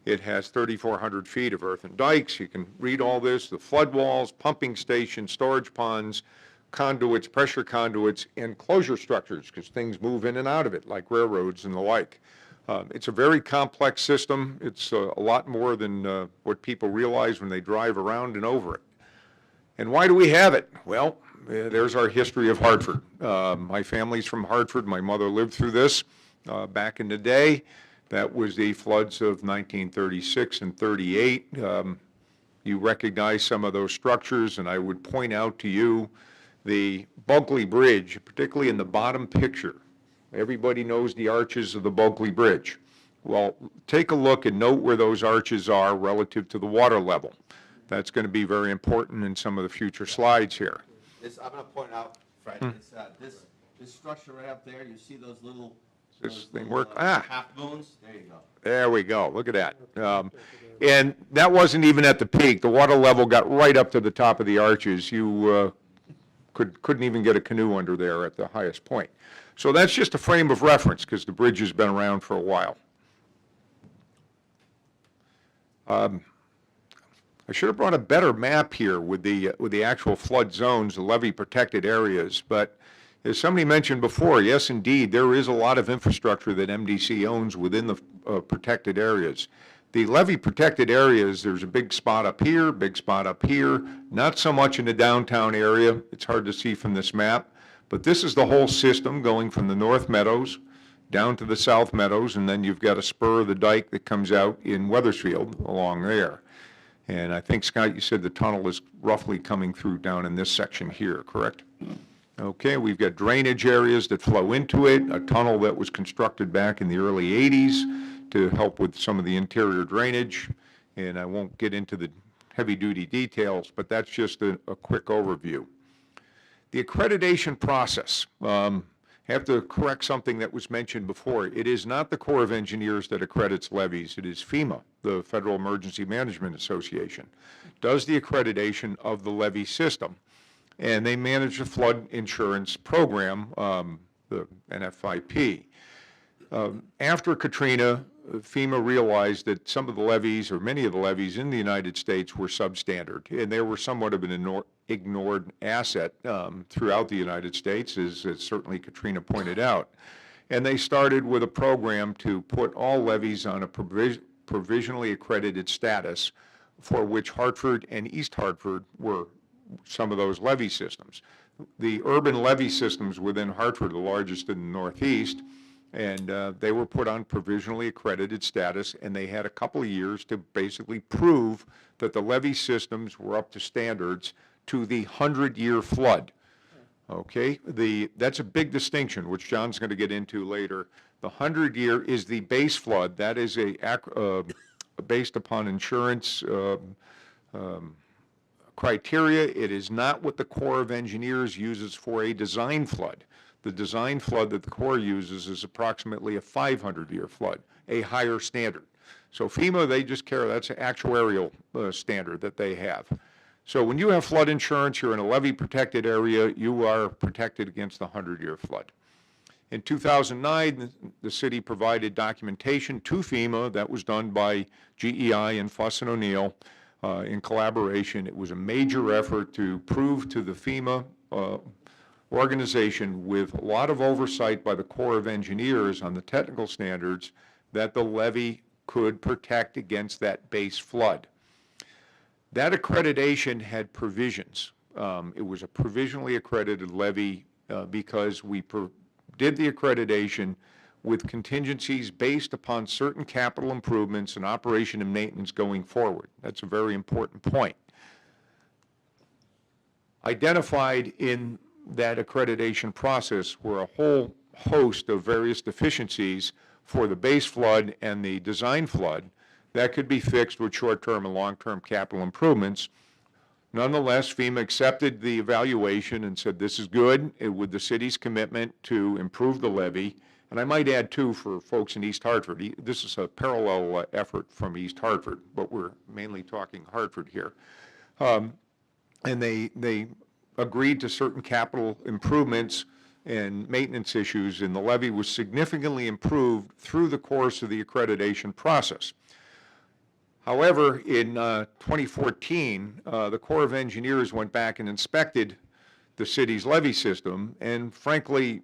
S4: It has 3,400 feet of earthen dikes. You can read all this, the flood walls, pumping stations, storage ponds, conduits, pressure conduits, and closure structures, because things move in and out of it, like railroads and the like. It's a very complex system. It's a lot more than what people realize when they drive around and over it. And why do we have it? Well, there's our history of Hartford. My family's from Hartford. My mother lived through this.
S12: back in the day. That was the floods of 1936 and 38. You recognize some of those structures, and I would point out to you the Bulkley Bridge, particularly in the bottom picture. Everybody knows the arches of the Bulkley Bridge. Well, take a look and note where those arches are relative to the water level. That's going to be very important in some of the future slides here.
S5: I'm going to point out, Fred, it's, this structure right up there, you see those little,
S12: This thing work? Ah.
S5: half moons? There you go.
S12: There we go. Look at that. And that wasn't even at the peak. The water level got right up to the top of the arches. You couldn't even get a canoe under there at the highest point. So that's just a frame of reference because the bridge has been around for a while. I should have brought a better map here with the actual flood zones, the levee protected areas, but as somebody mentioned before, yes, indeed, there is a lot of infrastructure that MDC owns within the protected areas. The levee protected areas, there's a big spot up here, big spot up here, not so much in the downtown area. It's hard to see from this map, but this is the whole system going from the North Meadows down to the South Meadows, and then you've got a spur of the dike that comes out in Weathersfield along there. And I think, Scott, you said the tunnel is roughly coming through down in this section here, correct? Okay, we've got drainage areas that flow into it, a tunnel that was constructed back in the early 80s to help with some of the interior drainage, and I won't get into the heavy-duty details, but that's just a quick overview. The accreditation process. I have to correct something that was mentioned before. It is not the Corps of Engineers that accredits levees. It is FEMA, the Federal Emergency Management Association, does the accreditation of the levee system. And they manage the flood insurance program, the NFIP. After Katrina, FEMA realized that some of the levees, or many of the levees in the United States, were substandard, and they were somewhat of an ignored asset throughout the United States, as certainly Katrina pointed out. And they started with a program to put all levees on a provisionally accredited status, for which Hartford and East Hartford were some of those levee systems. The urban levee systems within Hartford are the largest in the Northeast, and they were put on provisionally accredited status, and they had a couple of years to basically prove that the levee systems were up to standards to the 100-year flood. Okay, that's a big distinction, which John's going to get into later. The 100-year is the base flood. That is based upon insurance criteria. It is not what the Corps of Engineers uses for a design flood. The design flood that the Corps uses is approximately a 500-year flood, a higher standard. So FEMA, they just care, that's an actuarial standard that they have. So when you have flood insurance, you're in a levee protected area, you are protected against the 100-year flood. In 2009, the city provided documentation to FEMA that was done by GEI and Fuss and O'Neill in collaboration. It was a major effort to prove to the FEMA organization, with a lot of oversight by the Corps of Engineers on the technical standards, that the levee could protect against that base flood. That accreditation had provisions. It was a provisionally accredited levee because we did the accreditation with contingencies based upon certain capital improvements and operation and maintenance going forward. That's a very important point. Identified in that accreditation process were a whole host of various deficiencies for the base flood and the design flood that could be fixed with short-term and long-term capital improvements. Nonetheless, FEMA accepted the evaluation and said this is good with the city's commitment to improve the levee. And I might add, too, for folks in East Hartford, this is a parallel effort from East Hartford, but we're mainly talking Hartford here. And they agreed to certain capital improvements and maintenance issues, and the levee was significantly improved through the course of the accreditation process. However, in 2014, the Corps of Engineers went back and inspected the city's levee system, and frankly,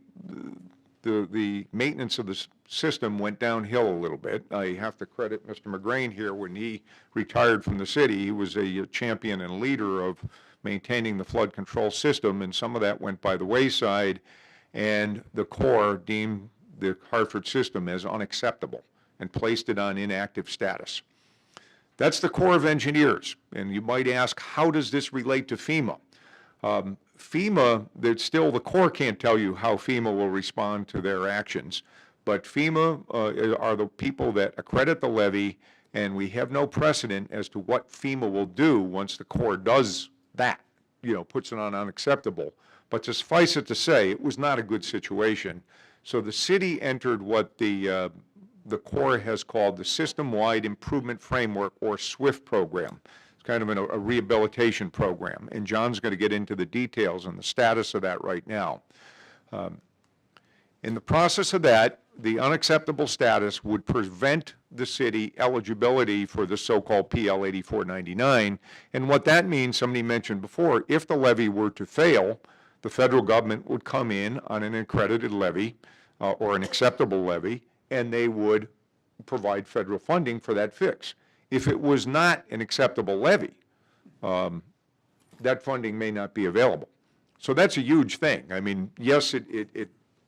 S12: the maintenance of the system went downhill a little bit. I have to credit Mr. McGrain here. When he retired from the city, he was a champion and leader of maintaining the flood control system, and some of that went by the wayside, and the Corps deemed the Hartford system as unacceptable and placed it on inactive status. That's the Corps of Engineers, and you might ask, how does this relate to FEMA? FEMA, that still the Corps can't tell you how FEMA will respond to their actions, but FEMA are the people that accredit the levee, and we have no precedent as to what FEMA will do once the Corps does that, puts it on unacceptable. But to suffice it to say, it was not a good situation. So the city entered what the Corps has called the System-Wide Improvement Framework, or SWIFT program. It's kind of a rehabilitation program, and John's going to get into the details and the status of that right now. In the process of that, the unacceptable status would prevent the city eligibility for the so-called PL 8499, and what that means, somebody mentioned before, if the levee were to fail, the federal government would come in on an accredited levee or an acceptable levee, and they would provide federal funding for that fix. If it was not an acceptable levee, that funding may not be available. So that's a huge thing. I mean, yes,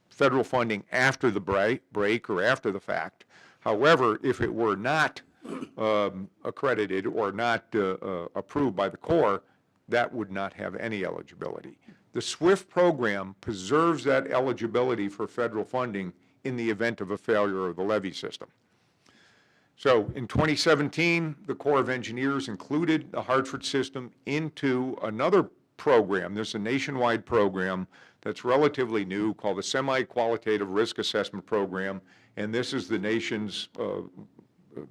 S12: federal funding after the break or after the fact. However, if it were not accredited or not approved by the Corps, that would not have any eligibility. The SWIFT program preserves that eligibility for federal funding in the event of a failure of the levee system. So in 2017, the Corps of Engineers included the Hartford system into another program. There's a nationwide program that's relatively new called the Semi-Qualitative Risk Assessment Program, and this is the nation's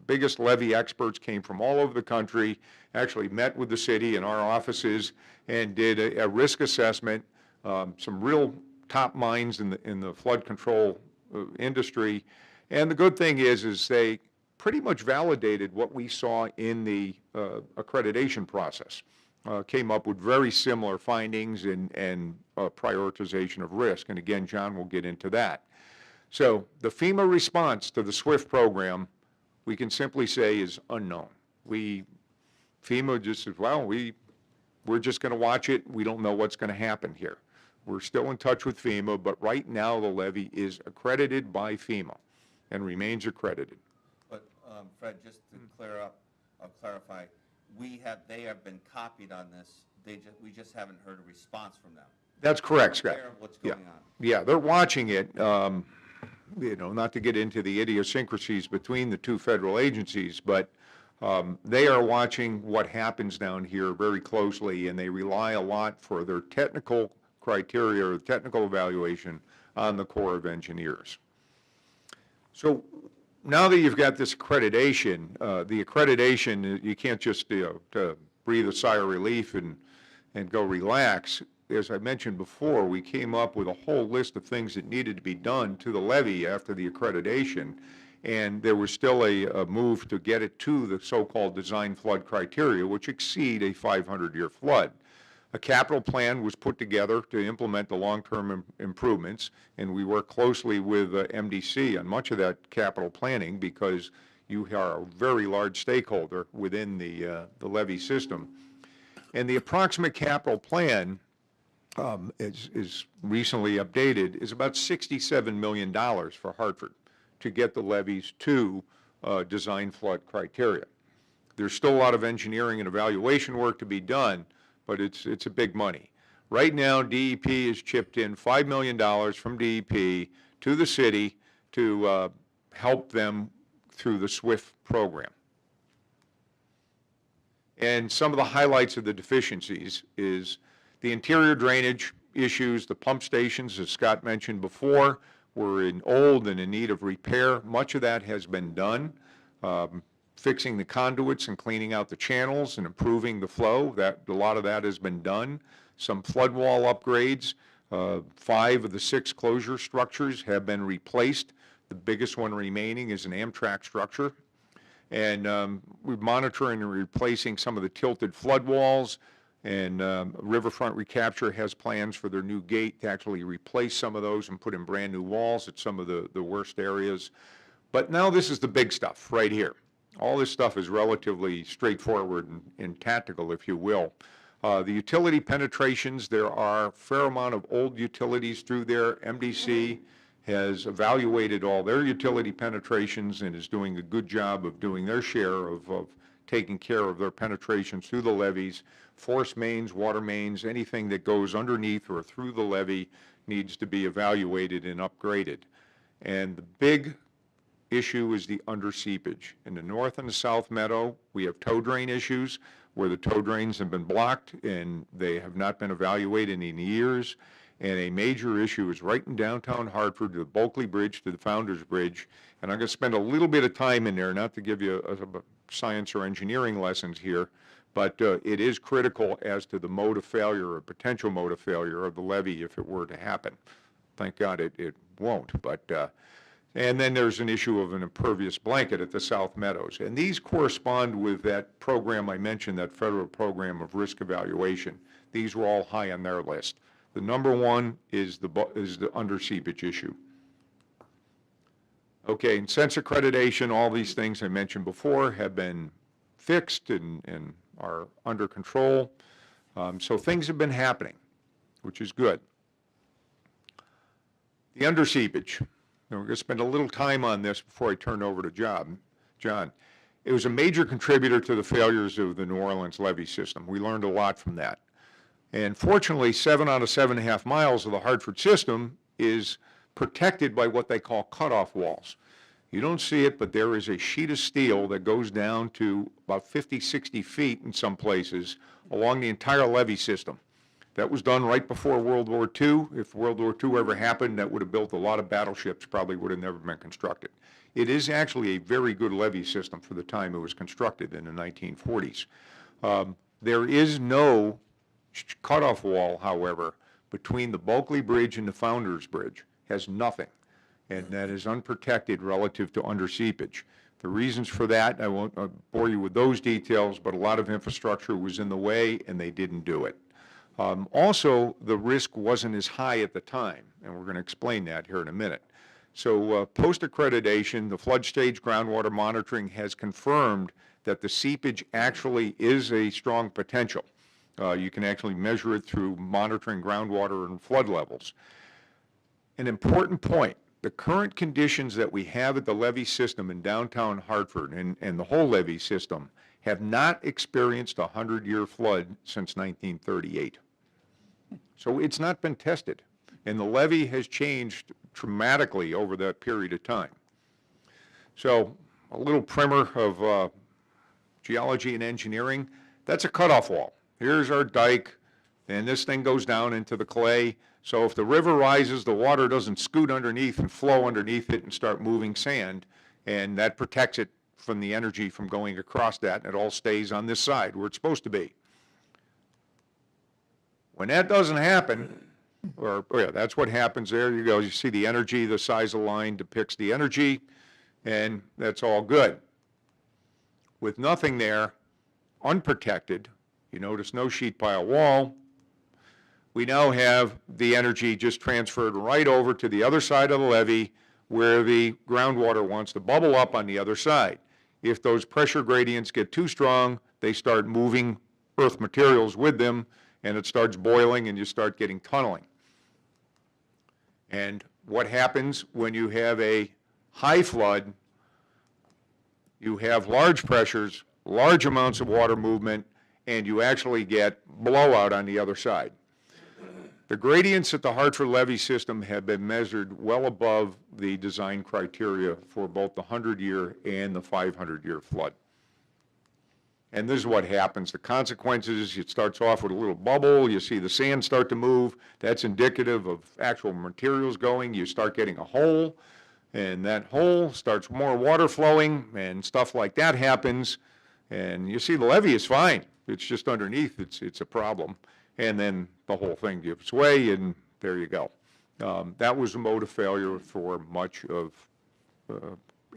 S12: biggest levee experts, came from all over the country, actually met with the city in our offices and did a risk assessment. Some real top minds in the flood control industry. And the good thing is they pretty much validated what we saw in the accreditation process. Came up with very similar findings and prioritization of risk. And again, John will get into that. So the FEMA response to the SWIFT program, we can simply say, is unknown. FEMA just says, well, we're just going to watch it. We don't know what's going to happen here. We're still in touch with FEMA, but right now the levee is accredited by FEMA and remains accredited.
S5: But Fred, just to clarify, they have been copied on this. We just haven't heard a response from them.
S12: That's correct, Scott.
S5: Aware of what's going on.
S12: Yeah, they're watching it. Not to get into the idiosyncrasies between the two federal agencies, but they are watching what happens down here very closely, and they rely a lot for their technical criteria or technical evaluation on the Corps of Engineers. So now that you've got this accreditation, the accreditation, you can't just to breathe a sigh of relief and go relax. As I mentioned before, we came up with a whole list of things that needed to be done to the levee after the accreditation, and there was still a move to get it to the so-called design flood criteria, which exceed a 500-year flood. A capital plan was put together to implement the long-term improvements, and we work closely with MDC on much of that capital planning because you are a very large stakeholder within the levee system. And the approximate capital plan is recently updated, is about $67 million for Hartford to get the levees to design flood criteria. There's still a lot of engineering and evaluation work to be done, but it's a big money. Right now, DEP has chipped in $5 million from DEP to the city to help them through the SWIFT program. And some of the highlights of the deficiencies is the interior drainage issues, the pump stations, as Scott mentioned before, were old and in need of repair. Much of that has been done. Fixing the conduits and cleaning out the channels and improving the flow, a lot of that has been done. Some flood wall upgrades. 5 of the 6 closure structures have been replaced. The biggest one remaining is an Amtrak structure. And we're monitoring and replacing some of the tilted flood walls, and Riverfront Recapture has plans for their new gate to actually replace some of those and put in brand new walls at some of the worst areas. But now this is the big stuff right here. All this stuff is relatively straightforward and tactical, if you will. The utility penetrations, there are a fair amount of old utilities through there. MDC has evaluated all their utility penetrations and is doing a good job of doing their share of taking care of their penetrations through the levees. Force mains, water mains, anything that goes underneath or through the levee needs to be evaluated and upgraded. And the big issue is the underseepage. In the north and the south meadow, we have tow drain issues where the tow drains have been blocked and they have not been evaluated in years. And a major issue is right in downtown Hartford, the Bulkley Bridge to the Founder's Bridge. And I'm going to spend a little bit of time in there, not to give you a science or engineering lessons here, but it is critical as to the mode of failure or potential mode of failure of the levee if it were to happen. Thank God it won't, but and then there's an issue of an impervious blanket at the South Meadows. And these correspond with that program I mentioned, that federal program of risk evaluation. These were all high on their list. The number one is the underseepage issue. Okay, and sense accreditation, all these things I mentioned before have been fixed and are under control. So things have been happening, which is good. The underseepage. Now we're going to spend a little time on this before I turn over to John. It was a major contributor to the failures of the New Orleans levee system. We learned a lot from that. And fortunately, 7 out of 7.5 miles of the Hartford system is protected by what they call cutoff walls. You don't see it, but there is a sheet of steel that goes down to about 50, 60 feet in some places along the entire levee system. That was done right before World War II. If World War II ever happened, that would have built a lot of battleships, probably would have never been constructed. It is actually a very good levee system for the time it was constructed in the 1940s. There is no cutoff wall, however, between the Bulkley Bridge and the Founder's Bridge. Has nothing, and that is unprotected relative to underseepage. The reasons for that, I won't bore you with those details, but a lot of infrastructure was in the way and they didn't do it. Also, the risk wasn't as high at the time, and we're going to explain that here in a minute. So post-accreditation, the flood stage groundwater monitoring has confirmed that the seepage actually is a strong potential. You can actually measure it through monitoring groundwater and flood levels. An important point, the current conditions that we have at the levee system in downtown Hartford and the whole levee system have not experienced a 100-year flood since 1938. So it's not been tested, and the levee has changed dramatically over that period of time. So a little primer of geology and engineering, that's a cutoff wall. Here's our dike, and this thing goes down into the clay. So if the river rises, the water doesn't scoot underneath and flow underneath it and start moving sand, and that protects it from the energy from going across that, and it all stays on this side where it's supposed to be. When that doesn't happen, that's what happens there. You go, you see the energy, the size of the line depicts the energy, and that's all good. With nothing there, unprotected, you notice no sheet pile wall, we now have the energy just transferred right over to the other side of the levee where the groundwater wants to bubble up on the other side. If those pressure gradients get too strong, they start moving earth materials with them, and it starts boiling and you start getting tunneling. And what happens when you have a high flood, you have large pressures, large amounts of water movement, and you actually get blowout on the other side. The gradients at the Hartford levee system have been measured well above the design criteria for both the 100-year and the 500-year flood. And this is what happens. The consequences, it starts off with a little bubble. You see the sand start to move. That's indicative of actual materials going. You start getting a hole, and that hole starts more water flowing, and stuff like that happens. And you see the levee is fine. It's just underneath, it's a problem. And then the whole thing gives way, and there you go. That was a mode of failure for much of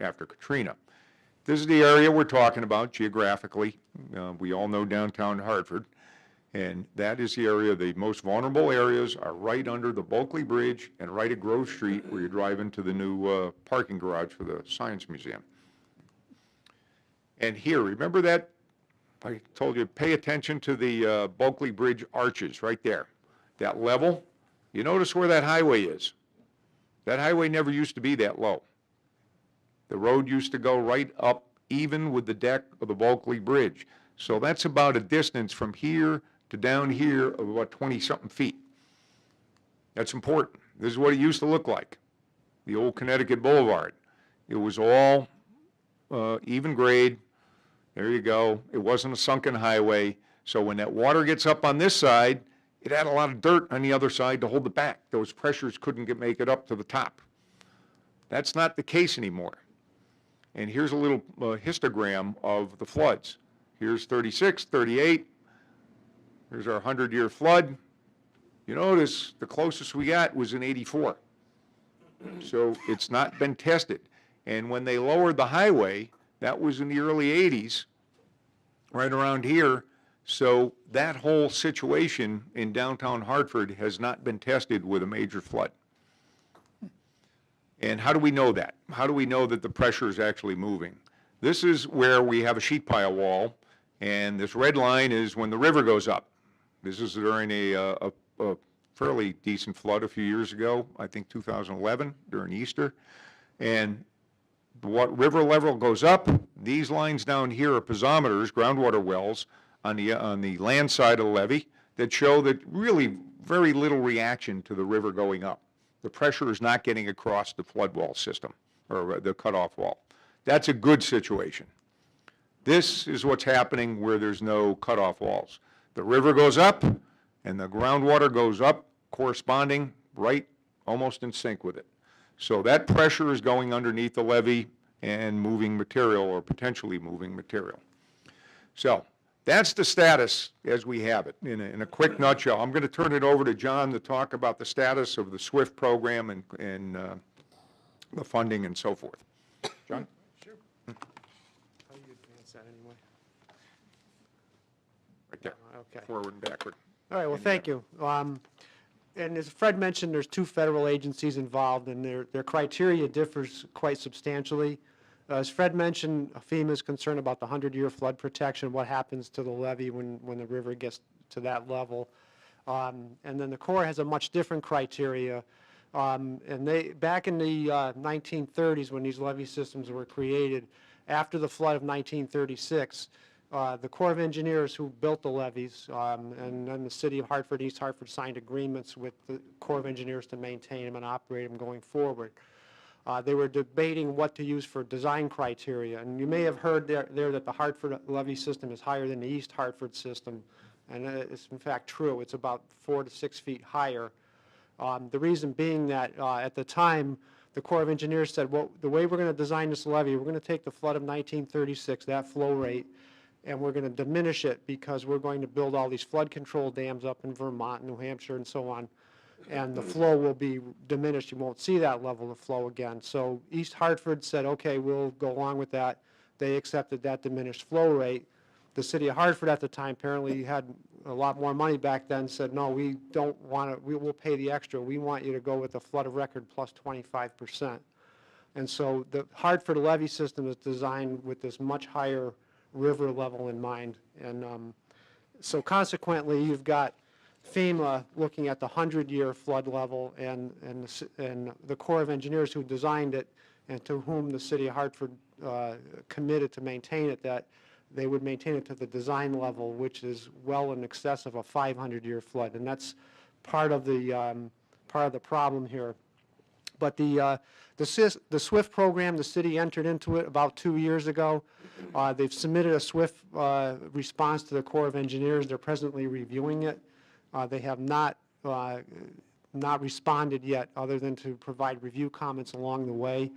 S12: after Katrina. This is the area we're talking about geographically. We all know downtown Hartford, and that is the area, the most vulnerable areas are right under the Bulkley Bridge and right at Grove Street where you drive into the new parking garage for the Science Museum. And here, remember that? I told you, pay attention to the Bulkley Bridge arches right there. That level, you notice where that highway is. That highway never used to be that low. The road used to go right up even with the deck of the Bulkley Bridge. So that's about a distance from here to down here of about 20-something feet. That's important. This is what it used to look like, the old Connecticut Boulevard. It was all even grade. There you go. It wasn't a sunken highway. So when that water gets up on this side, it had a lot of dirt on the other side to hold it back. Those pressures couldn't make it up to the top. That's not the case anymore. And here's a little histogram of the floods. Here's 36, 38. Here's our 100-year flood. You notice the closest we got was in 84. So it's not been tested. And when they lowered the highway, that was in the early 80s, right around here. So that whole situation in downtown Hartford has not been tested with a major flood. And how do we know that? How do we know that the pressure is actually moving? This is where we have a sheet pile wall, and this red line is when the river goes up. This is during a fairly decent flood a few years ago, I think 2011, during Easter. And what river level goes up, these lines down here are piezometers, groundwater wells, on the land side of the levee that show that really very little reaction to the river going up. The pressure is not getting across the flood wall system, or the cutoff wall. That's a good situation. This is what's happening where there's no cutoff walls. The river goes up, and the groundwater goes up, corresponding, right, almost in sync with it. So that pressure is going underneath the levee and moving material, or potentially moving material. So that's the status as we have it in a quick nutshell. I'm going to turn it over to John to talk about the status of the SWIFT program and the funding and so forth. John?
S9: Sure. How do you advance that anyway?
S12: Right there.
S9: Okay.
S12: Forward and backward.
S9: All right, well, thank you. And as Fred mentioned, there's 2 federal agencies involved, and their criteria differs quite substantially. As Fred mentioned, FEMA is concerned about the 100-year flood protection, what happens to the levee when the river gets to that level. And then the Corps has a much different criteria. And back in the 1930s, when these levee systems were created, after the flood of 1936, the Corps of Engineers who built the levees, and then the City of Hartford, East Hartford signed agreements with the Corps of Engineers to maintain them and operate them going forward. They were debating what to use for design criteria, and you may have heard there that the Hartford levee system is higher than the East Hartford system, and it's in fact true. It's about 4 to 6 feet higher. The reason being that at the time, the Corps of Engineers said, well, the way we're going to design this levee, we're going to take the flood of 1936, that flow rate, and we're going to diminish it because we're going to build all these flood control dams up in Vermont, New Hampshire, and so on. And the flow will be diminished. You won't see that level of flow again. So East Hartford said, okay, we'll go along with that. They accepted that diminished flow rate. The City of Hartford at the time apparently had a lot more money back then, said, no, we don't want to, we will pay the extra. We want you to go with the flood of record plus 25%. And so the Hartford levee system is designed with this much higher river level in mind. And so consequently, you've got FEMA looking at the 100-year flood level, and the Corps of Engineers who designed it and to whom the City of Hartford committed to maintain it, that they would maintain it to the design level, which is well in excess of a 500-year flood. And that's part of the problem here. But the SWIFT program, the city entered into it about 2 years ago. They've submitted a SWIFT response to the Corps of Engineers. They're presently reviewing it. They have not responded yet, other than to provide review comments along the way.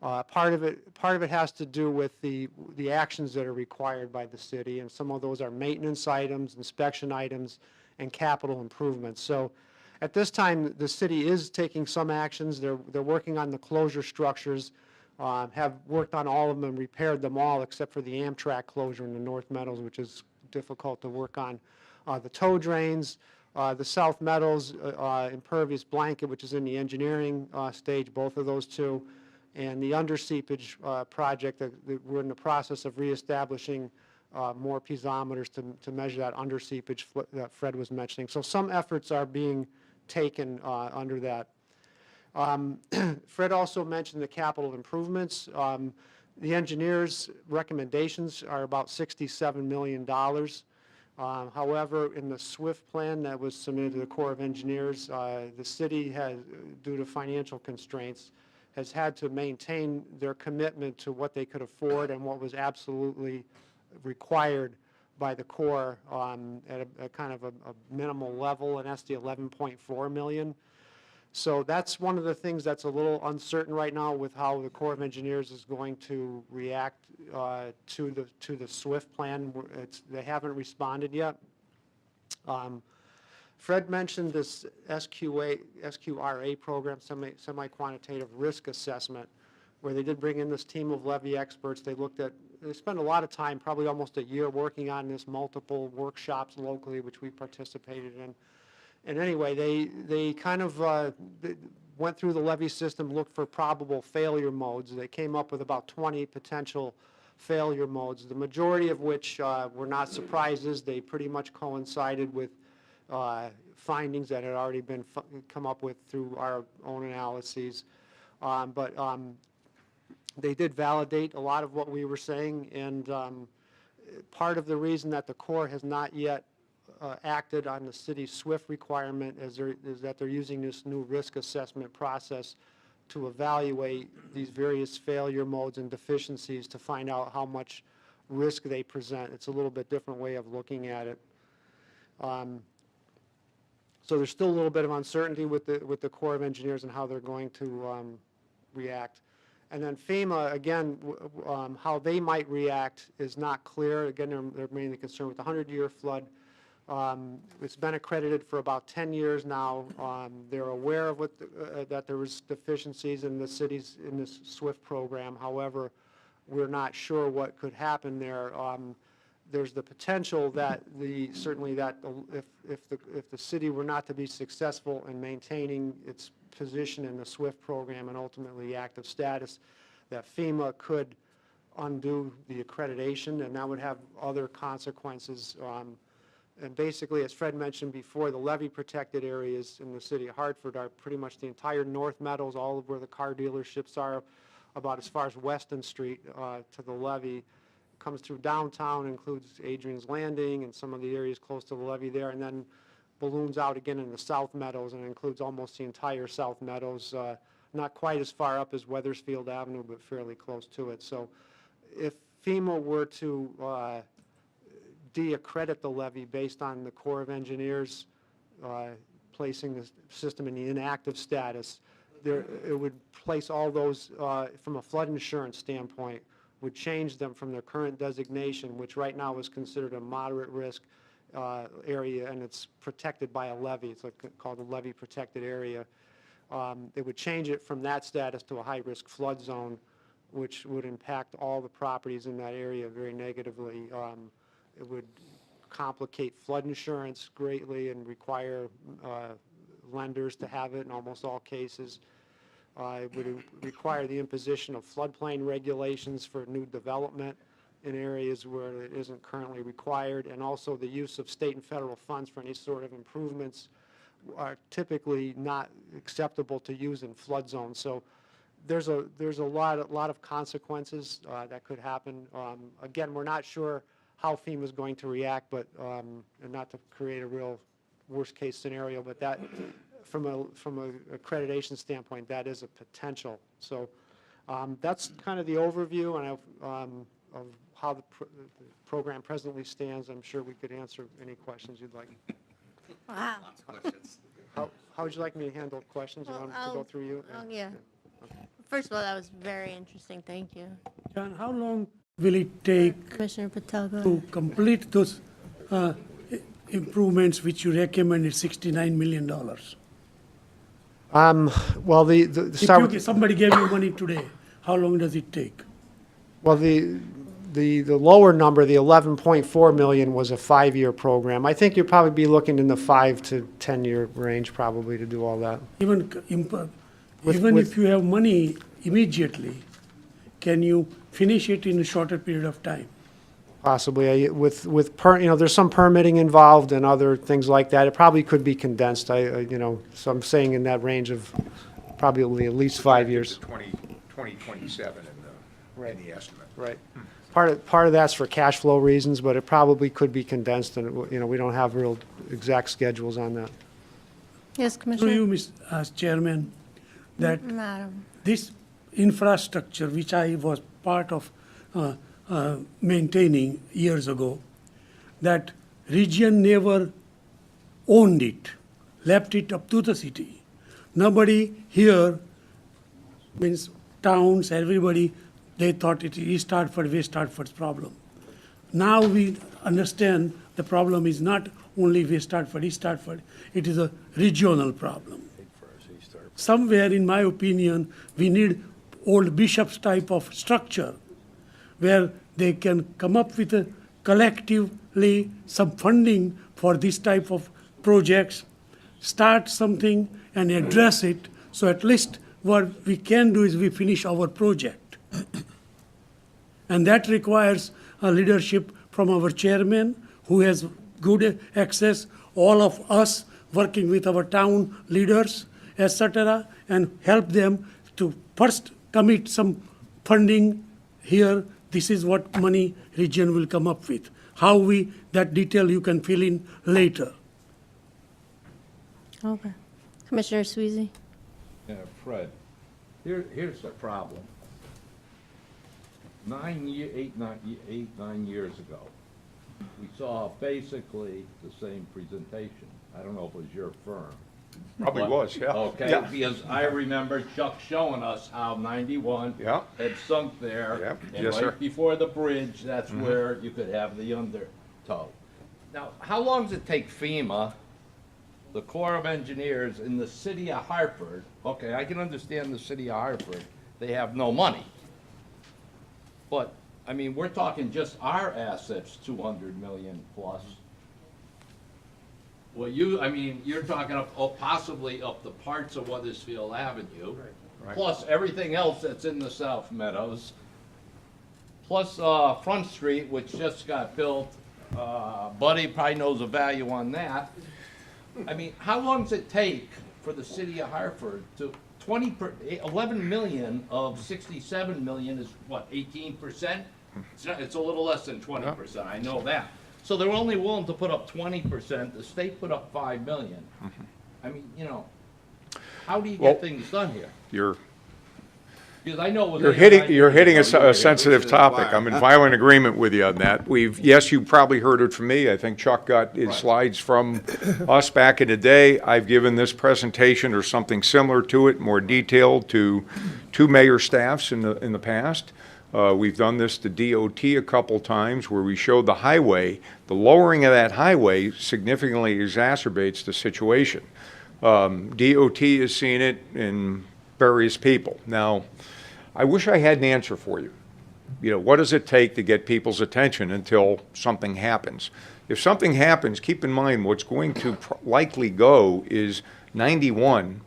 S9: Part of it has to do with the actions that are required by the city, and some of those are maintenance items, inspection items, and capital improvements. So at this time, the city is taking some actions. They're working on the closure structures, have worked on all of them and repaired them all except for the Amtrak closure in the North Meadows, which is difficult to work on. The tow drains, the South Meadows impervious blanket, which is in the engineering stage, both of those two, and the underseepage project that we're in the process of reestablishing more piezometers to measure that underseepage that Fred was mentioning. So some efforts are being taken under that. Fred also mentioned the capital improvements. The engineers' recommendations are about $67 million. However, in the SWIFT plan that was submitted to the Corps of Engineers, the city has, due to financial constraints, has had to maintain their commitment to what they could afford and what was absolutely required by the Corps at a kind of a minimal level, and that's the 11.4 million. So that's one of the things that's a little uncertain right now with how the Corps of Engineers is going to react to the SWIFT plan. They haven't responded yet. Fred mentioned this SQRA program, semi-quantitative risk assessment, where they did bring in this team of levee experts. They spent a lot of time, probably almost a year, working on this, multiple workshops locally, which we participated in. And anyway, they kind of went through the levee system, looked for probable failure modes. They came up with about 20 potential failure modes, the majority of which were not surprises. They pretty much coincided with findings that had already been come up with through our own analyses. But they did validate a lot of what we were saying, and part of the reason that the Corps has not yet acted on the city's SWIFT requirement is that they're using this new risk assessment process to evaluate these various failure modes and deficiencies to find out how much risk they present. It's a little bit different way of looking at it. So there's still a little bit of uncertainty with the Corps of Engineers and how they're going to react. And then FEMA, again, how they might react is not clear. Again, they're mainly concerned with the 100-year flood. It's been accredited for about 10 years now. They're aware of that there was deficiencies in the cities in this SWIFT program. However, we're not sure what could happen there. There's the potential that certainly that if the city were not to be successful in maintaining its position in the SWIFT program and ultimately active status, that FEMA could undo the accreditation, and that would have other consequences. And basically, as Fred mentioned before, the levee protected areas in the city of Hartford are pretty much the entire North Meadows, all of where the car dealerships are, about as far as Weston Street to the levee. Comes through downtown, includes Adrian's Landing and some of the areas close to the levee there, and then balloons out again in the South Meadows, and includes almost the entire South Meadows, not quite as far up as Weathersfield Avenue, but fairly close to it. So if FEMA were to de-accredit the levee based on the Corps of Engineers placing the system in the inactive status, it would place all those, from a flood insurance standpoint, would change them from their current designation, which right now is considered a moderate risk area, and it's protected by a levee. It's called a levee protected area. It would change it from that status to a high-risk flood zone, which would impact all the properties in that area very negatively. It would complicate flood insurance greatly and require lenders to have it in almost all cases. It would require the imposition of floodplain regulations for new development in areas where it isn't currently required, and also the use of state and federal funds for any sort of improvements are typically not acceptable to use in flood zones. So there's a lot of consequences that could happen. Again, we're not sure how FEMA is going to react, but and not to create a real worst case scenario, but that from a accreditation standpoint, that is a potential. So that's kind of the overview and of how the program presently stands. I'm sure we could answer any questions you'd like.
S1: Wow.
S9: How would you like me to handle questions? You want to go through you?
S1: Yeah.
S9: Okay.
S1: First of all, that was very interesting. Thank you.
S7: John, how long will it take
S1: Commissioner Patel, go
S7: to
S1: ahead.
S7: complete those improvements which you recommended, $69 million?
S9: Well,
S7: If somebody gave you money today, how long does it take?
S9: Well, the lower number, the 11.4 million, was a 5-year program. I think you'd probably be looking in the 5 to 10-year range probably to do all that.
S7: Even if you have money immediately, can you finish it in a shorter period of time?
S9: Possibly, there's some permitting involved and other things like that. It probably could be condensed. So I'm saying in that range of probably at least 5 years.
S12: 2027 in the estimate.
S9: Right. Part of that's for cash flow reasons, but it probably could be condensed, and, you know, we don't have real exact schedules on that.
S1: Yes,
S7: Through
S1: Commissioner?
S7: you, Chairman, that
S1: Madam.
S7: this infrastructure, which I was part of maintaining years ago, that region never owned it, left it up to the city. Nobody here, means towns, everybody, they thought it East Hartford, West Hartford's problem. Now we understand the problem is not only West Hartford, East Hartford, it is a regional problem. Somewhere, in my opinion, we need old bishops type of structure where they can come up with a collectively some funding for this type of projects, start something and address it, so at least what we can do is we finish our project. And that requires a leadership from our chairman, who has good access, all of us working with our town leaders, etc., and help them to first commit some funding here. This is what money region will come up with. How we, that detail you can fill in later.
S1: Okay. Commissioner Sweezy?
S4: Yeah, Fred, here's the problem. 9 years ago, we saw basically the same presentation. I don't know if it was your firm.
S12: Probably was, yeah.
S4: Okay,
S12: Yeah.
S4: because I remember Chuck showing us how 91
S12: Yeah.
S4: had sunk there.
S12: Yeah,
S4: And
S12: yes, sir.
S4: right before the bridge, that's where you could have the undertow. Now, how long does it take FEMA, the Corps of Engineers in the city of Hartford? Okay, I can understand the city of Hartford, they have no money. But, I mean, we're talking just our assets, 200 million plus. Well, I mean, you're talking possibly up the parts of Weathersfield Avenue, plus everything else that's in the South Meadows, plus Front Street, which just got built. Buddy probably knows the value on that. I mean, how long does it take for the city of Hartford to 11 million of 67 million is what, 18%? It's a little less than 20%, I know that. So they're only willing to put up 20%, the state put up 5 million. I mean, you know, how do you
S12: Well,
S4: get things done here?
S12: You're
S4: Because I know.
S12: You're hitting a sensitive topic. I'm in violent agreement with you on that. Yes, you probably heard it from me. I think Chuck got his slides from us back in the day. I've given this presentation or something similar to it, more detailed, to two mayor staffs in the past. We've done this to DOT a couple times where we showed the highway. The lowering of that highway significantly exacerbates the situation. DOT has seen it in various people. Now, I wish I had an answer for you. You know, what does it take to get people's attention until something happens? If something happens, keep in mind what's going to likely go is 91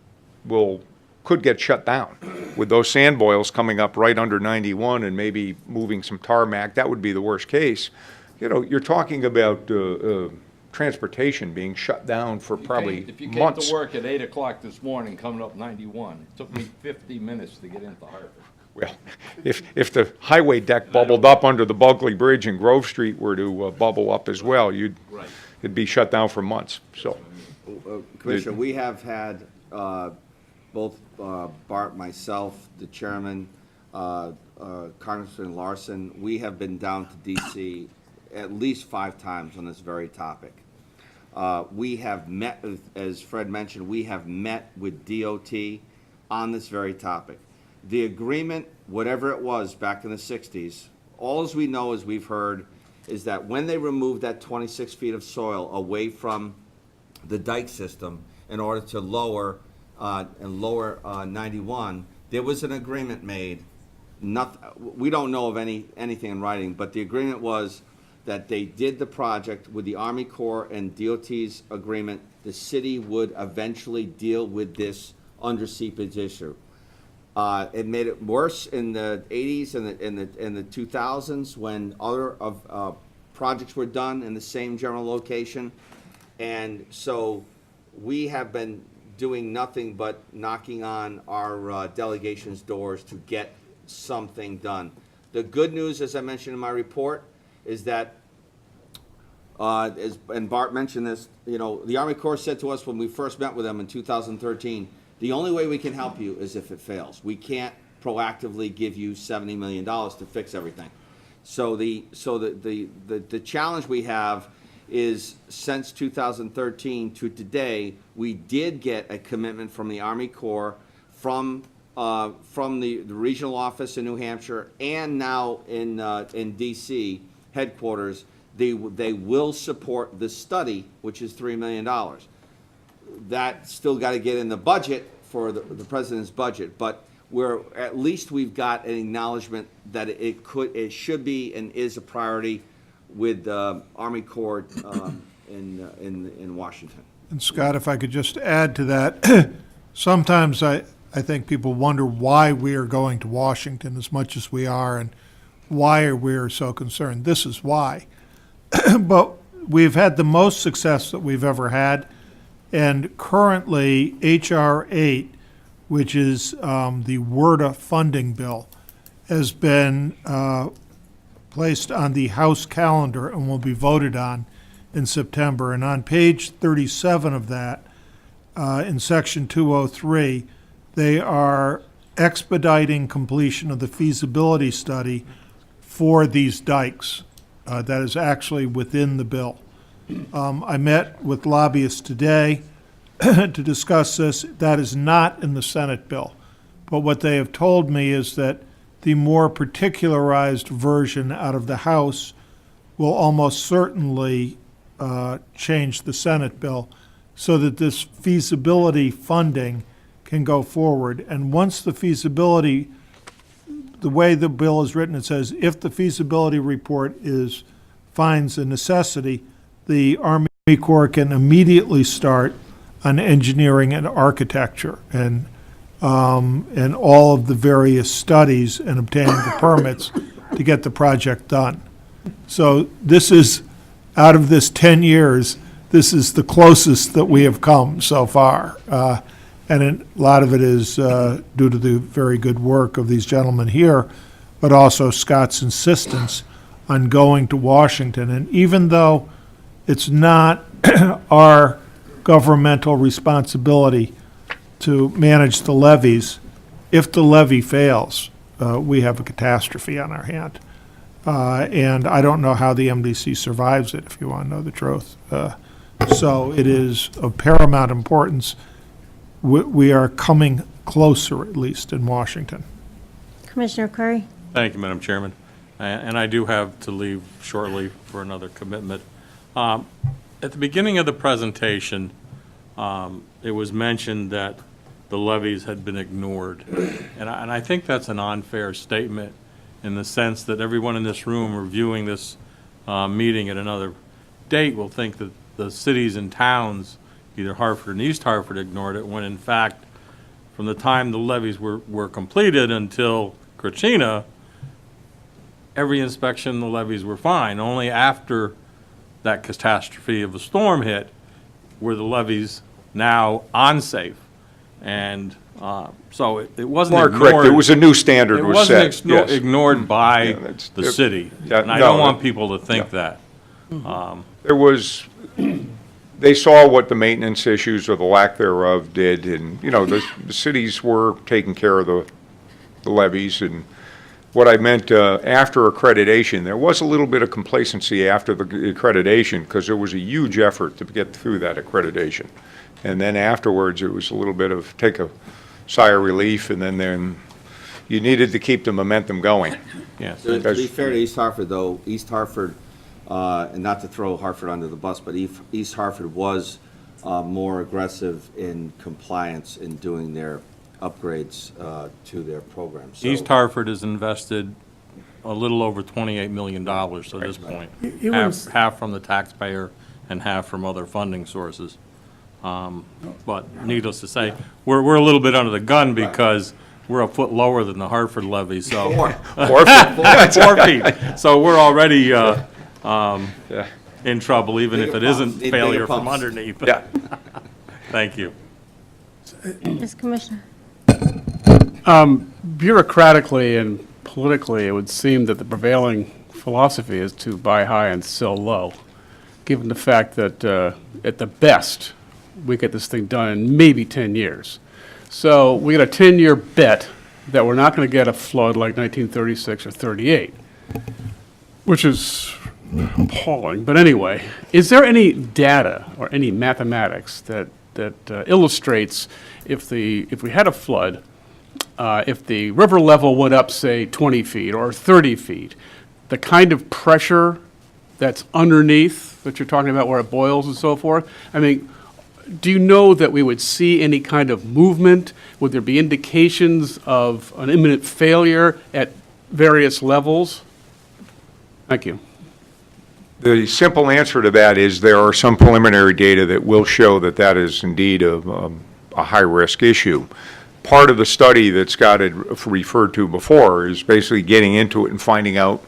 S12: could get shut down with those sand boils coming up right under 91 and maybe moving some tarmac. That would be the worst case. You know, you're talking about transportation being shut down for probably months.
S4: If you came to work at 8 o'clock this morning coming up 91, it took me 50 minutes to get into Hartford.
S12: Well, if the highway deck bubbled up under the Bulkley Bridge and Grove Street were to bubble up as well, it'd be shut down for months, so.
S5: Commissioner, we have had both Bart, myself, the chairman, Congressman Larson, we have been down to DC at least 5 times on this very topic. We have met, as Fred mentioned, we have met with DOT on this very topic. The agreement, whatever it was back in the 60s, all as we know, as we've heard, is that when they removed that 26 feet of soil away from the dike system in order to lower 91, there was an agreement made. We don't know of anything in writing, but the agreement was that they did the project with the Army Corps and DOT's agreement. The city would eventually deal with this under seepage issue. It made it worse in the 80s and in the 2000s when other projects were done in the same general location. And so we have been doing nothing but knocking on our delegation's doors to get something done. The good news, as I mentioned in my report, is that, and Bart mentioned this, you know, the Army Corps said to us when we first met with them in 2013, the only way we can help you is if it fails. We can't proactively give you $70 million to fix everything. So the challenge we have is since 2013 to today, we did get a commitment from the Army Corps, from the regional office in New Hampshire, and now in DC headquarters. They will support the study, which is $3 million. That still got to get in the budget for the president's budget, but at least we've got an acknowledgement that it should be and is a priority with Army Corps in Washington.
S3: And Scott, if I could just add to that, sometimes I think people wonder why we are going to Washington as much as we are and why we are so concerned. This is why. But we've had the most success that we've ever had, and currently H.R. 8, which is the WRDA funding bill, has been placed on the House calendar and will be voted on in September. And on page 37 of that, in section 203, they are expediting completion of the feasibility study for these dikes. That is actually within the bill. I met with lobbyists today to discuss this. That is not in the Senate bill. But what they have told me is that the more particularized version out of the House will almost certainly change the Senate bill so that this feasibility funding can go forward. And once the feasibility, the way the bill is written, it says if the feasibility report finds a necessity, the Army Corps can immediately start on engineering and architecture and all of the various studies and obtaining the permits to get the project done. So this is, out of this 10 years, this is the closest that we have come so far. And a lot of it is due to the very good work of these gentlemen here, but also Scott's insistence on going to Washington. And even though it's not our governmental responsibility to manage the levees, if the levee fails, we have a catastrophe on our hand. And I don't know how the MDC survives it, if you want to know the truth. So it is of paramount importance. We are coming closer, at least, in Washington.
S1: Commissioner Curry?
S6: Thank you, Madam Chairman. And I do have to leave shortly for another commitment. At the beginning of the presentation, it was mentioned that the levees had been ignored. And I think that's an unfair statement in the sense that everyone in this room reviewing this meeting at another date will think that the cities and towns, either Hartford and East Hartford, ignored it, when in fact, from the time the levees were completed until Krachina, every inspection, the levees were fine. Only after that catastrophe of a storm hit were the levees now unsafe. And so it wasn't
S12: Mark,
S6: ignored.
S12: correct, it was a new standard was set.
S6: It wasn't ignored by
S12: Yeah,
S6: the city.
S12: yeah,
S6: And I
S12: no,
S6: don't want people to think that.
S12: There was, they saw what the maintenance issues or the lack thereof did, and, you know, the cities were taking care of the levees. And what I meant, after accreditation, there was a little bit of complacency after the accreditation, because there was a huge effort to get through that accreditation. And then afterwards, it was a little bit of take a sigh of relief, and then you needed to keep the momentum going.
S6: Yes.
S5: To be fair to East Hartford, though, East Hartford, and not to throw Hartford under the bus, but East Hartford was more aggressive in compliance in doing their upgrades to their program. So
S6: East Hartford has invested a little over $28 million to this point, half from the taxpayer and half from other funding sources. But needless to say, we're a little bit under the gun because we're a foot lower than the Hartford levee, so.
S12: 4 feet.
S6: 4 feet. So we're already in trouble, even if it isn't
S5: Bigger
S6: failure
S5: pumps.
S6: from underneath.
S12: Yeah.
S6: Thank you.
S1: Yes, Commissioner.
S13: Bureaucratically and politically, it would seem that the prevailing philosophy is to buy high and sell low, given the fact that at the best, we get this thing done in maybe 10 years. So we got a 10-year bet that we're not going to get a flood like 1936 or 38, which is appalling. But anyway, is there any data or any mathematics that illustrates if we had a flood, if the river level went up, say, 20 feet or 30 feet, the kind of pressure that's underneath that you're talking about where it boils and so forth? I mean, do you know that we would see any kind of movement? Would there be indications of an imminent failure at various levels? Thank you.
S12: The simple answer to that is there are some preliminary data that will show that that is indeed a high-risk issue. Part of the study that Scott had referred to before is basically getting into it and finding out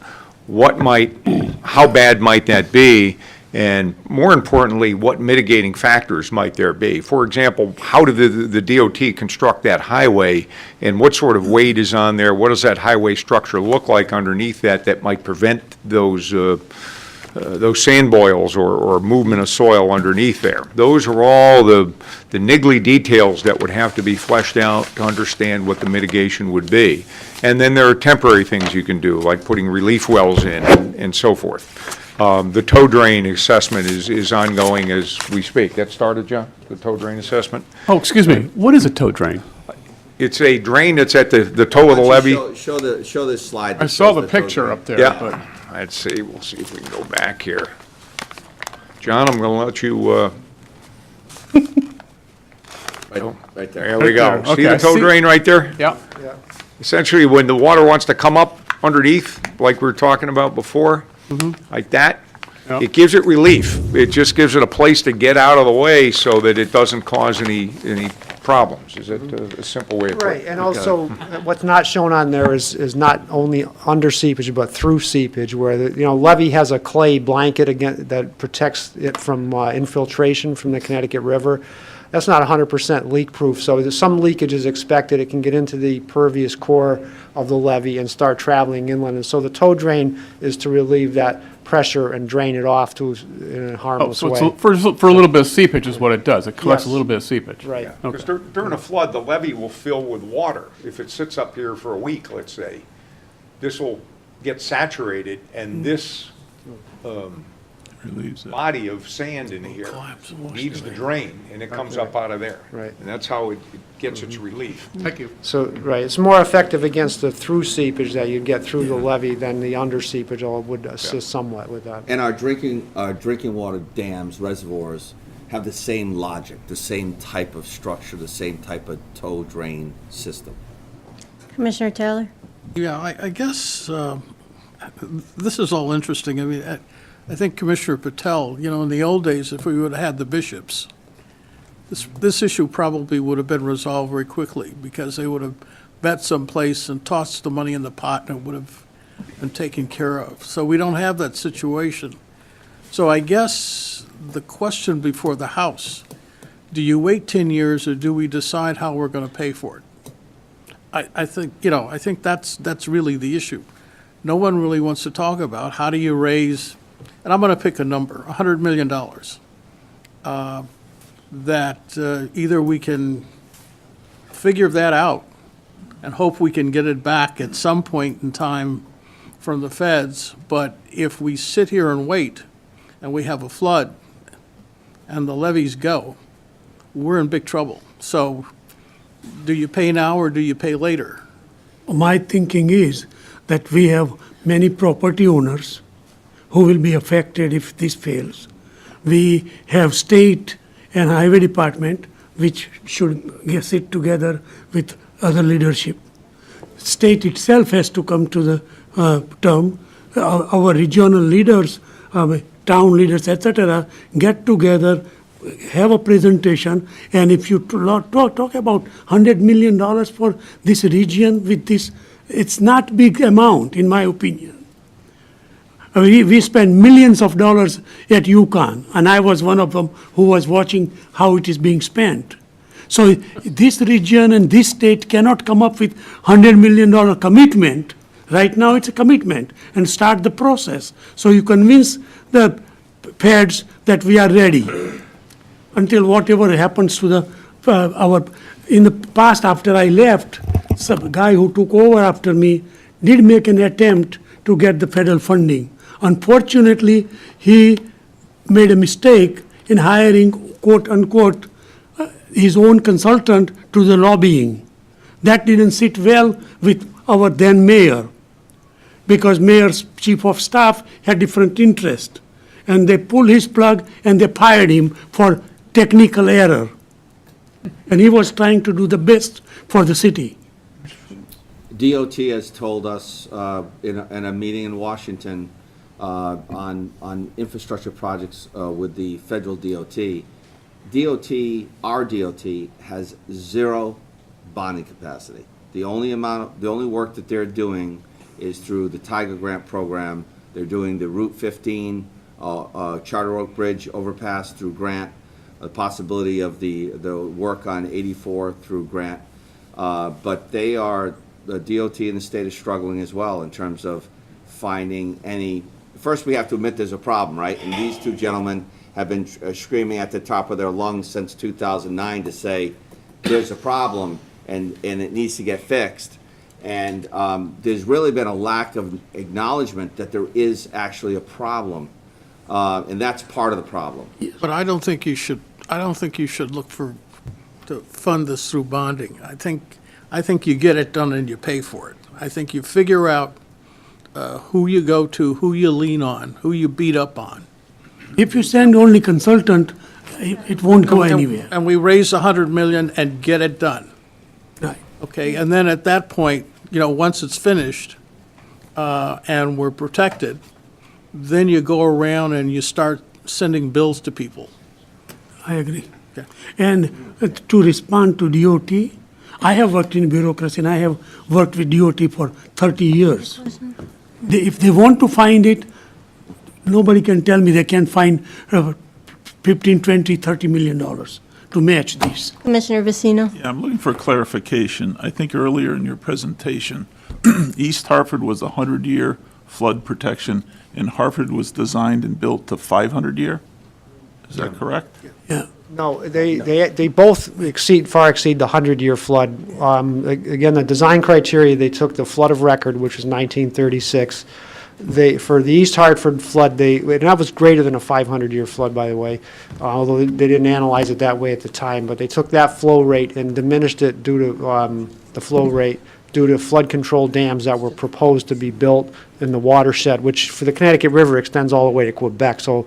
S12: how bad might that be, and more importantly, what mitigating factors might there be. For example, how did the DOT construct that highway, and what sort of weight is on there? What does that highway structure look like underneath that might prevent those sand boils or movement of soil underneath there? Those are all the niggly details that would have to be fleshed out to understand what the mitigation would be. And then there are temporary things you can do, like putting relief wells in and so forth. The tow drain assessment is ongoing as we speak. That started, John, the tow drain assessment?
S13: Oh, excuse me, what is a tow drain?
S12: It's a drain that's at the toe of the levee.
S5: Show this slide.
S13: I saw the picture up there, but...
S12: Yeah, let's see, we'll see if we can go back here. John, I'm going to let you,
S5: Right there.
S12: there we go.
S13: Right there.
S12: See the
S13: Okay,
S12: tow
S13: see-
S12: drain right there?
S13: Yeah.
S12: Essentially, when the water wants to come up underneath, like we were talking about before, like that,
S13: Yeah.
S12: it gives it relief. It just gives it a place to get out of the way so that it doesn't cause any problems. Is that a simple way of putting it?
S9: Right, and also, what's not shown on there is not only under seepage, but through seepage, where levee has a clay blanket that protects it from infiltration from the Connecticut River. That's not 100% leak-proof, so there's some leakage is expected. It can get into the pervious core of the levee and start traveling inland. And so the tow drain is to relieve that pressure and drain it off in a
S13: Oh,
S9: harmless
S13: so
S9: way.
S13: it's for a little bit of seepage is what it does. It collects a
S9: Yes.
S13: little bit of seepage.
S9: Right.
S12: Because during a flood, the levee will fill with water. If it sits up here for a week, let's say, this will get saturated, and this body of sand in here needs to drain, and it comes up out of there.
S9: Right.
S12: And that's how it gets its relief.
S13: Thank you.
S9: So, right, it's more effective against the through seepage that you get through the levee than the under seepage, although would assist somewhat with that.
S5: And our drinking water dams, reservoirs, have the same logic, the same type of structure, the same type of tow drain system.
S1: Commissioner Taylor?
S10: Yeah, I guess this is all interesting. I mean, I think Commissioner Patel, in the old days, if we would have had the bishops, this issue probably would have been resolved very quickly, because they would have bet someplace and tossed the money in the pot, and it would have been taken care of. So we don't have that situation. So I guess the question before the House, do you wait 10 years, or do we decide how we're going to pay for it? I think, I think that's really the issue. No one really wants to talk about how do you raise, and I'm going to pick a number, $100 million, that either we can figure that out and hope we can get it back at some point in time from the feds, but if we sit here and wait and we have a flood and the levees go, we're in big trouble. So do you pay now or do you pay later?
S7: My thinking is that we have many property owners who will be affected if this fails. We have state and highway department which should sit together with other leadership. State itself has to come to the term. Our regional leaders, town leaders, etc., get together, have a presentation, and if you talk about $100 million for this region with this, it's not big amount, in my opinion. We spend millions of dollars at Yukon, and I was one of them who was watching how it is being spent. So this region and this state cannot come up with $100 million commitment. Right now, it's a commitment, and start the process. So you convince the feds that we are ready until whatever happens to in the past, after I left, some guy who took over after me did make an attempt to get the federal funding. Unfortunately, he made a mistake in hiring, quote unquote, his own consultant to the lobbying. That didn't sit well with our then mayor, because mayor's chief of staff had different interest. And they pulled his plug and they fired him for technical error. And he was trying to do the best for the city.
S5: DOT has told us in a meeting in Washington on infrastructure projects with the federal DOT. Our DOT has zero bonding capacity. The only work that they're doing is through the Tiger Grant program. They're doing the Route 15 Charter Oak Bridge overpass through grant, the possibility of the work on 84 through grant. But the DOT in the state is struggling as well in terms of finding any. First, we have to admit there's a problem, right? And these two gentlemen have been screaming at the top of their lungs since 2009 to say there's a problem and it needs to get fixed. And there's really been a lack of acknowledgement that there is actually a problem, and that's part of the problem.
S10: But I don't think you should look to fund this through bonding. I think you get it done and you pay for it. I think you figure out who you go to, who you lean on, who you beat up on.
S7: If you send only consultant, it won't go anywhere.
S10: And we raise $100 million and get it done.
S7: Right.
S10: Okay, and then at that point, once it's finished and we're protected, then you go around and you start sending bills to people.
S7: I agree.
S10: Okay.
S7: And to respond to DOT, I have worked in bureaucracy and I have worked with DOT for 30 years. If they want to find it, nobody can tell me they can't find $15, $20, $30 million to match this.
S1: Commissioner Vecino?
S14: Yeah, I'm looking for clarification. I think earlier in your presentation, East Hartford was a 100-year flood protection, and Hartford was designed and built to 500-year? Is that correct?
S7: Yeah.
S9: No, they both far exceed the 100-year flood. Again, the design criteria, they took the flood of record, which was 1936. For the East Hartford flood, and that was greater than a 500-year flood, by the way, although they didn't analyze it that way at the time, but they took that flow rate and diminished it due to the flow rate due to flood control dams that were proposed to be built in the watershed, which for the Connecticut River extends all the way to Quebec. So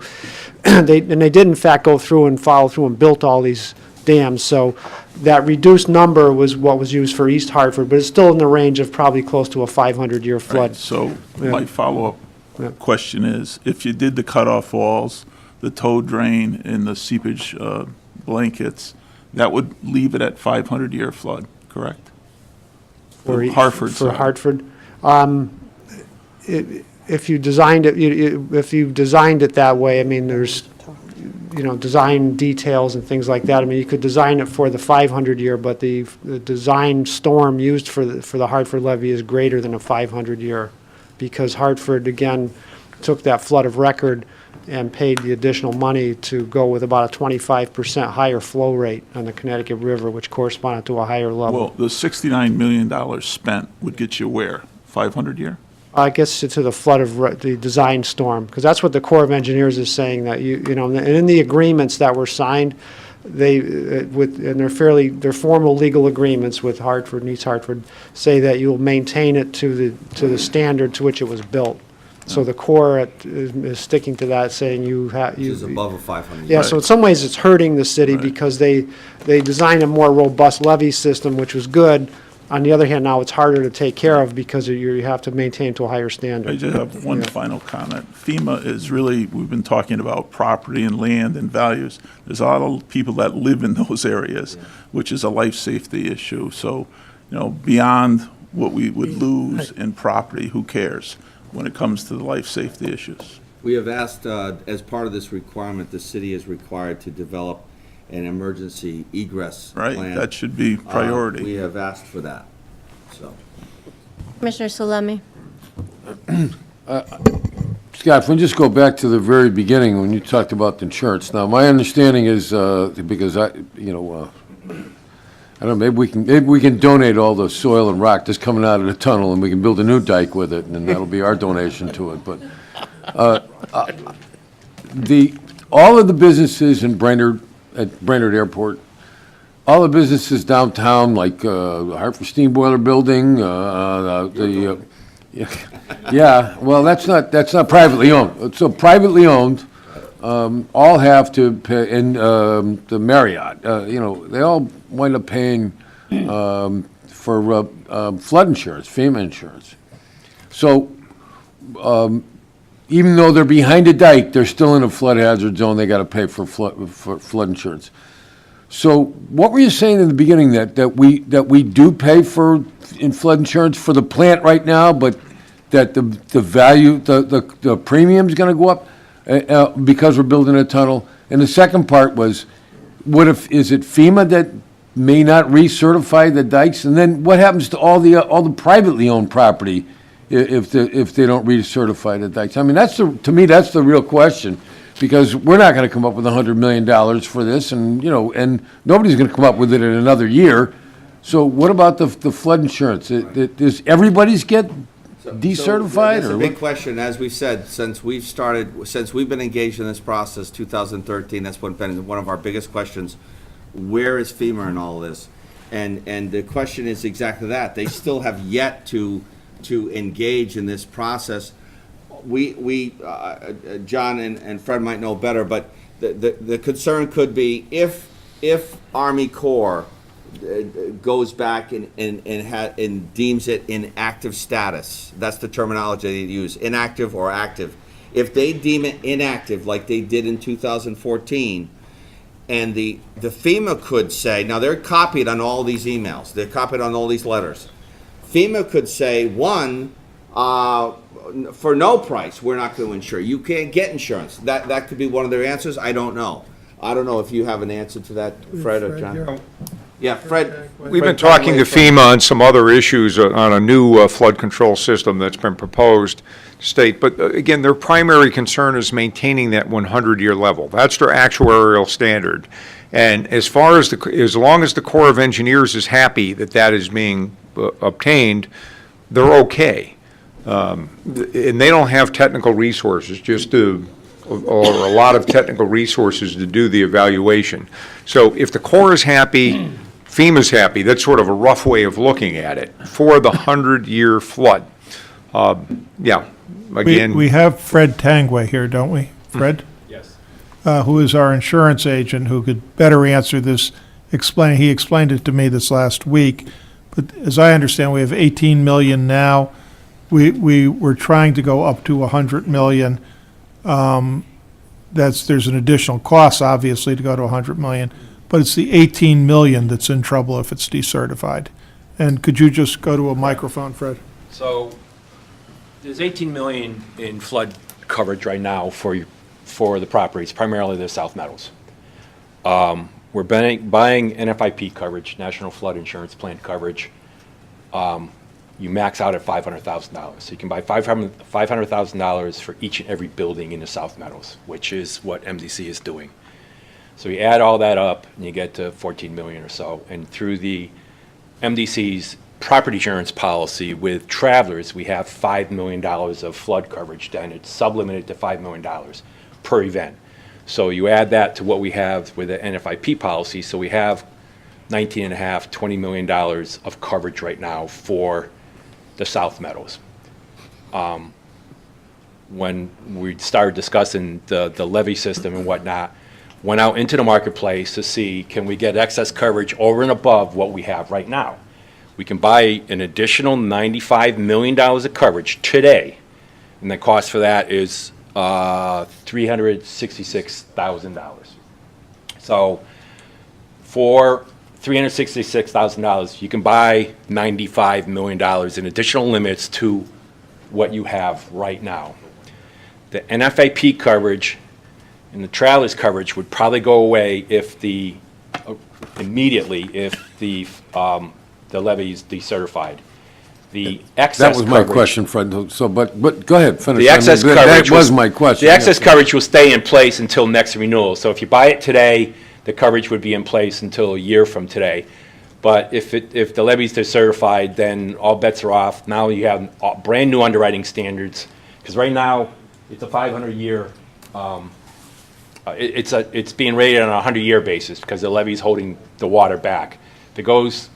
S9: they did in fact go through and follow through and built all these dams. So that reduced number was what was used for East Hartford, but it's still in the range of probably close to a 500-year flood.
S14: Right, so my follow-up question is, if you did the cutoff walls, the tow drain, and the seepage blankets, that would leave it at 500-year flood, correct? For Hartford.
S9: For Hartford. If you designed it that way, I mean, there's, design details and things like that. I mean, you could design it for the 500-year, but the design storm used for the Hartford levee is greater than a 500-year, because Hartford, again, took that flood of record and paid the additional money to go with about a 25% higher flow rate on the Connecticut River, which corresponded to a higher level.
S14: Well, the $69 million spent would get you where? 500-year?
S9: I guess to the flood of the design storm, because that's what the Corps of Engineers is saying, that and in the agreements that were signed, they're formal legal agreements with Hartford and East Hartford, say that you'll maintain it to the standard to which it was built. So the Corps is sticking to that, saying
S5: Which is above a 500.
S9: Yeah, so in some ways it's hurting the city because they designed a more robust levee system, which was good. On the other hand, now it's harder to take care of because you have to maintain to a higher standard.
S14: I just have one final comment. FEMA is really, we've been talking about property and land and values. There's a lot of people that live in those areas, which is a life safety issue. So, beyond what we would lose in property, who cares when it comes to the life safety issues?
S5: We have asked, as part of this requirement, the city is required to develop an emergency egress
S14: Right,
S5: plan.
S14: that should be priority.
S5: We have asked for that, so.
S1: Commissioner Salemi?
S15: Scott, if we just go back to the very beginning when you talked about the insurance. Now, my understanding is, because I don't know, maybe we can donate all the soil and rock that's coming out of the tunnel, and we can build a new dike with it, and then that'll be our donation to it. But all of the businesses in Brainerd, at Brainerd Airport, all the businesses downtown, like the Hartford Steam Boiler Building, yeah, well, that's not privately owned. So privately owned, all have to pay, and the Marriott, they all wind up paying for flood insurance, FEMA insurance. So even though they're behind a dike, they're still in a flood hazard zone. They got to pay for flood insurance. So what were you saying in the beginning, that we do pay for in flood insurance for the plant right now, but that the value, the premium's going to go up because we're building a tunnel? And the second part was, is it FEMA that may not recertify the dikes? And then what happens to all the privately owned property if they don't recertify the dikes? I mean, to me, that's the real question. Because we're not going to come up with $100 million for this, and nobody's going to come up with it in another year. So what about the flood insurance? Does everybody's get decertified?
S5: That's a big question. As we've said, since we've been engaged in this process, 2013, that's been one of our biggest questions. Where is FEMA in all of this? And the question is exactly that. They still have yet to engage in this process. John and Fred might know better, but the concern could be if Army Corps goes back and deems it inactive status. That's the terminology they use, inactive or active. If they deem it inactive, like they did in 2014, and the FEMA could say, now they're copied on all these emails, they're copied on all these letters. FEMA could say, one, for no price, we're not going to insure. You can't get insurance. That could be one of their answers. I don't know. I don't know if you have an answer to that, Fred or John. Yeah, Fred.
S12: We've been talking to FEMA on some other issues on a new flood control system that's been proposed state. But again, their primary concern is maintaining that 100-year level. That's their actuarial standard. And as long as the Corps of Engineers is happy that is being obtained, they're okay. And they don't have technical resources, or a lot of technical resources to do the evaluation. So if the Corps is happy, FEMA's happy. That's sort of a rough way of looking at it for the 100-year flood. Yeah, again.
S3: We have Fred Tangway here, don't we? Fred?
S16: Yes.
S3: Who is our insurance agent, who could better answer this. He explained it to me this last week. But as I understand, we have 18 million now. We were trying to go up to 100 million. There's an additional cost, obviously, to go to 100 million, but it's the 18 million that's in trouble if it's decertified. And could you just go to a microphone, Fred?
S16: So there's 18 million in flood coverage right now for the properties, primarily the South Meadows. We're buying NFIP coverage, National Flood Insurance Plan coverage. You max out at $500,000. So you can buy $500,000 for each and every building in the South Meadows, which is what MDC is doing. So you add all that up and you get to 14 million or so. And through the MDC's property insurance policy with Travelers, we have $5 million of flood coverage, and it's sublimited to $5 million per event. So you add that to what we have with the NFIP policy. So we have $19.5, $20 million of coverage right now for the South Meadows. When we started discussing the levee system and whatnot, went out into the marketplace to see, can we get excess coverage over and above what we have right now? We can buy an additional $95 million of coverage today, and the cost for that is $366,000. So for $366,000, you can buy $95 million in additional limits to what you have right now. The NFIP coverage And the trailers coverage would probably go away if immediately if the levee is decertified. The excess
S15: That was my
S16: coverage-
S15: question, Fred, so, but go ahead, finish.
S16: The
S15: I mean,
S16: excess
S15: that-
S16: coverage.
S15: That was my question.
S16: The excess
S15: yes.
S16: coverage will stay in place until next renewal. So if you buy it today, the coverage would be in place until a year from today. But if the levee's decertified, then all bets are off. Now you have brand-new underwriting standards, because right now, it's a 500-year, it's being rated on a 100-year basis, because the levee's holding the water back. If it goes,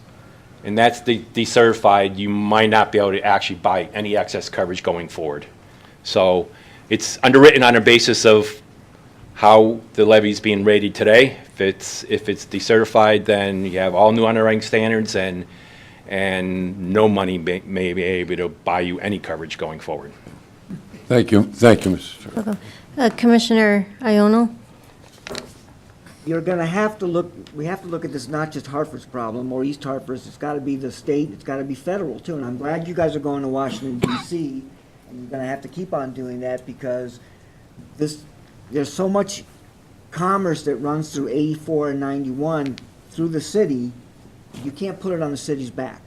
S16: and that's decertified, you might not be able to actually buy any excess coverage going forward. So it's underwritten on a basis of how the levee's being rated today. If it's decertified, then you have all new underwriting standards, and no money may be able to buy you any coverage going forward.
S15: Thank you, Mr. Chair.
S1: Commissioner Iono?
S8: You're gonna have to look, we have to look at this, not just Hartford's problem, or East Hartford's, it's gotta be the state, it's gotta be federal too, and I'm glad you guys are going to Washington DC, and you're gonna have to keep on doing that, because there's so much commerce that runs through 84 and 91 through the city, you can't put it on the city's back.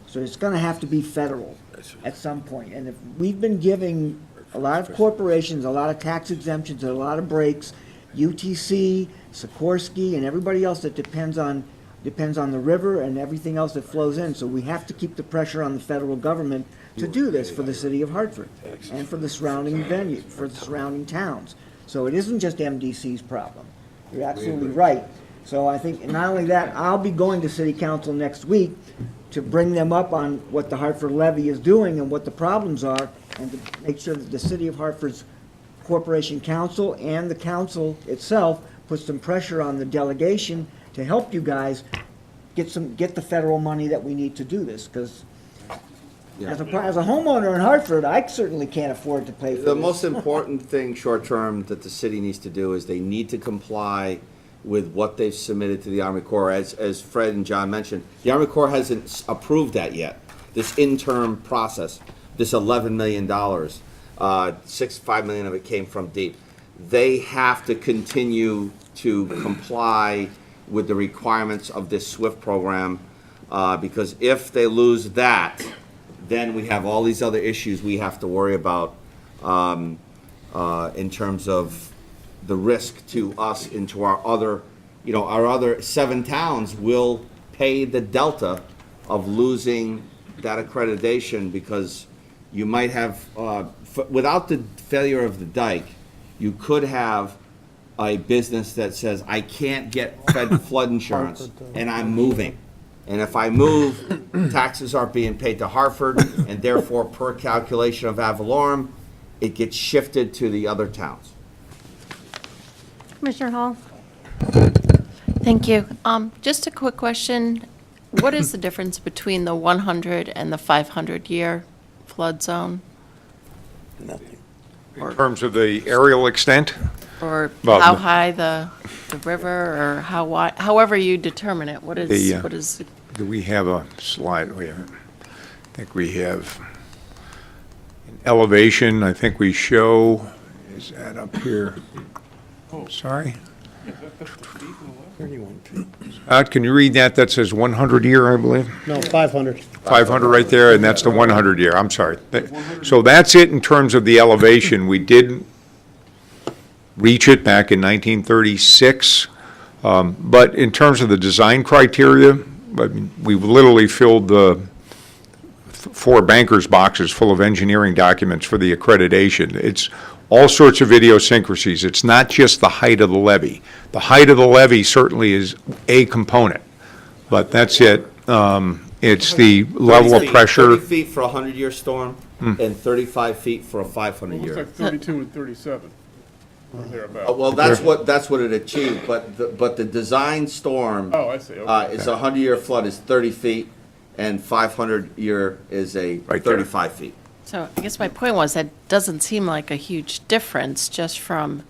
S8: So it's gonna have to be federal at some point. And if we've been giving a lot of corporations, a lot of tax exemptions, and a lot of breaks, UTC, Sikorsky, and everybody else that depends on the river and everything else that flows in. So we have to keep the pressure on the federal government to do this for the city of Hartford and for the surrounding venue, for the surrounding towns. So it isn't just MDC's problem. You're absolutely right. So I think, not only that, I'll be going to city council next week to bring them up on what the Hartford levy is doing and what the problems are, and to make sure that the city of Hartford's corporation council and the council itself put some pressure on the delegation to help you guys get the federal money that we need to do this, because as a homeowner in Hartford, I certainly can't afford to pay for
S5: The
S8: this.
S5: most important thing, short-term, that the city needs to do is they need to comply with what they've submitted to the Army Corps. As Fred and John mentioned, the Army Corps hasn't approved that yet, this interim process, this $11 million. $5 million of it came from DEEP. They have to continue to comply with the requirements of this SWIFT program, because if they lose that, then we have all these other issues we have to worry about in terms of the risk to us and to our other 7 towns will pay the delta of losing that accreditation, because you might have, without the failure of the dike, you could have a business that says, I can't get flood insurance, and I'm moving. And if I move, taxes aren't being paid to Hartford, and therefore, per calculation of ad valorem, it gets shifted to the other towns.
S1: Commissioner Hall?
S11: Thank you. Just a quick question. What is the difference between the 100 and the 500-year flood zone?
S12: In terms of the aerial extent?
S11: Or
S12: Well,
S11: how
S12: no.
S11: high the river, or how wide, however you determine it? What is, what is,
S12: Do we have a slide? I think we have elevation. I think we show, is that up here? Sorry?
S9: 31 feet.
S12: Can you read that? That says 100 year, I believe?
S9: No, 500.
S12: 500 right there, and that's the 100 year. I'm sorry. So that's it in terms of the elevation. We did reach it back in 1936. But in terms of the design criteria, I mean, we've literally filled the 4 bankers' boxes full of engineering documents for the accreditation. It's all sorts of idiosyncrasies. It's not just the height of the levee. The height of the levee certainly is a component, but that's it. It's the level of pressure.
S5: 30 feet for a 100-year storm, and 35 feet for a 500-year.
S10: 32 and 37, or thereabout.
S5: Well, that's what it achieved, but the design storm.
S10: Oh, I see, okay.
S5: Is a 100-year flood is 30 feet, and 500-year is a
S12: Right there.
S5: 35 feet.
S11: so I guess my point was that doesn't seem like a huge difference just from,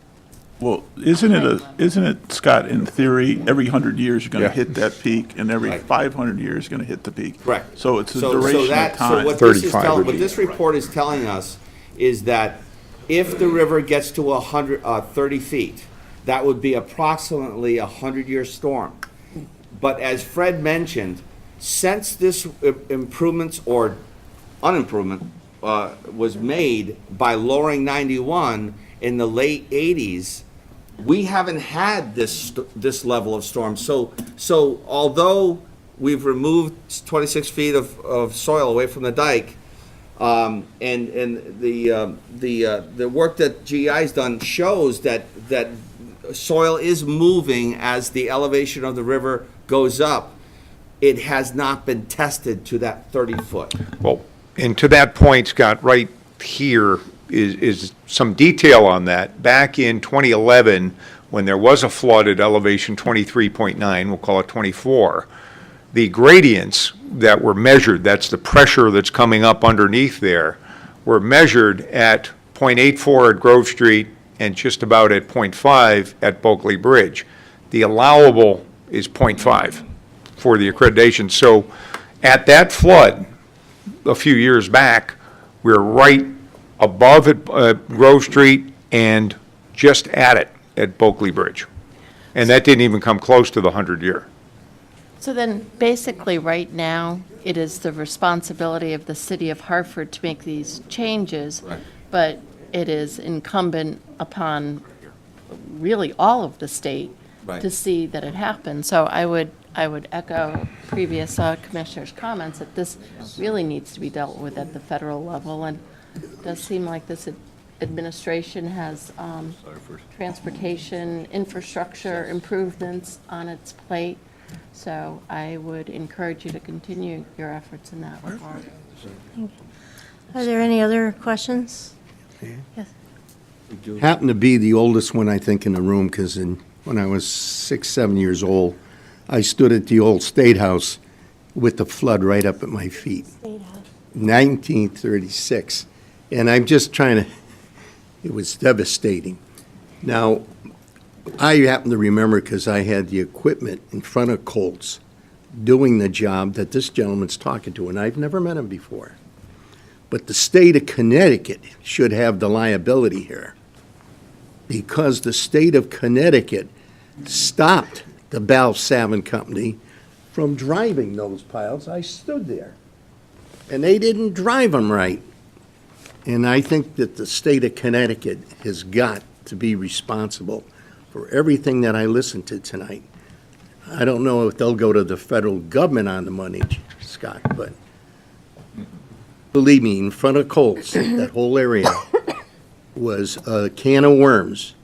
S14: Well, isn't it, Scott, in theory, every 100 years you're gonna
S12: Yeah.
S14: hit that peak, and every
S5: Right.
S14: 500 years you're gonna hit the peak?
S5: Correct.
S14: So it's a
S5: So
S14: duration of
S5: that, so
S14: time.
S5: what this is
S12: 35 would
S5: what
S12: be-
S5: this report is telling us is that if the river gets to 30 feet, that would be approximately a 100-year storm. But as Fred mentioned, since this improvements or unimprovement was made by lowering 91 in the late 80s, we haven't had this level of storm. So although we've removed 26 feet of soil away from the dike, and the work that GEI's done shows that soil is moving as the elevation of the river goes up. It has not been tested to that 30-foot.
S12: Well, and to that point, Scott, right here is some detail on that. Back in 2011, when there was a flood at elevation 23.9, we'll call it 24, the gradients that were measured, that's the pressure that's coming up underneath there, were measured at 0.84 at Grove Street and just about at 0.5 at Bulkley Bridge. The allowable is 0.5 for the accreditation. So at that flood a few years back, we're right above at Grove Street and just at it at Bulkley Bridge. And that didn't even come close to the 100-year.
S11: So then, basically, right now, it is the responsibility of the city of Hartford to make these changes, but it is incumbent upon really all of the state to see that it happens. So I would echo previous commissioners' comments that this really needs to be dealt with at the federal level, and it does seem like this administration has transportation infrastructure improvements on its plate. So I would encourage you to continue your efforts in that regard.
S1: Are there any other questions? Yes.
S17: Happen to be the oldest one, I think, in the room, because when I was 6, 7 years old, I stood at the old State House with the flood right up at my feet. 1936. And I'm just trying to, it was devastating. Now, I happen to remember because I had the equipment in front of Colts doing the job that this gentleman's talking to, and I've never met him before. But the state of Connecticut should have the liability here, because the state of Connecticut stopped the Bal-Savin Company from driving those piles. I stood there, and they didn't drive them right. And I think that the state of Connecticut has got to be responsible for everything that I listened to tonight. I don't know if they'll go to the federal government on the money, Scott, but believe me, in front of Colts, that whole area was a can of worms,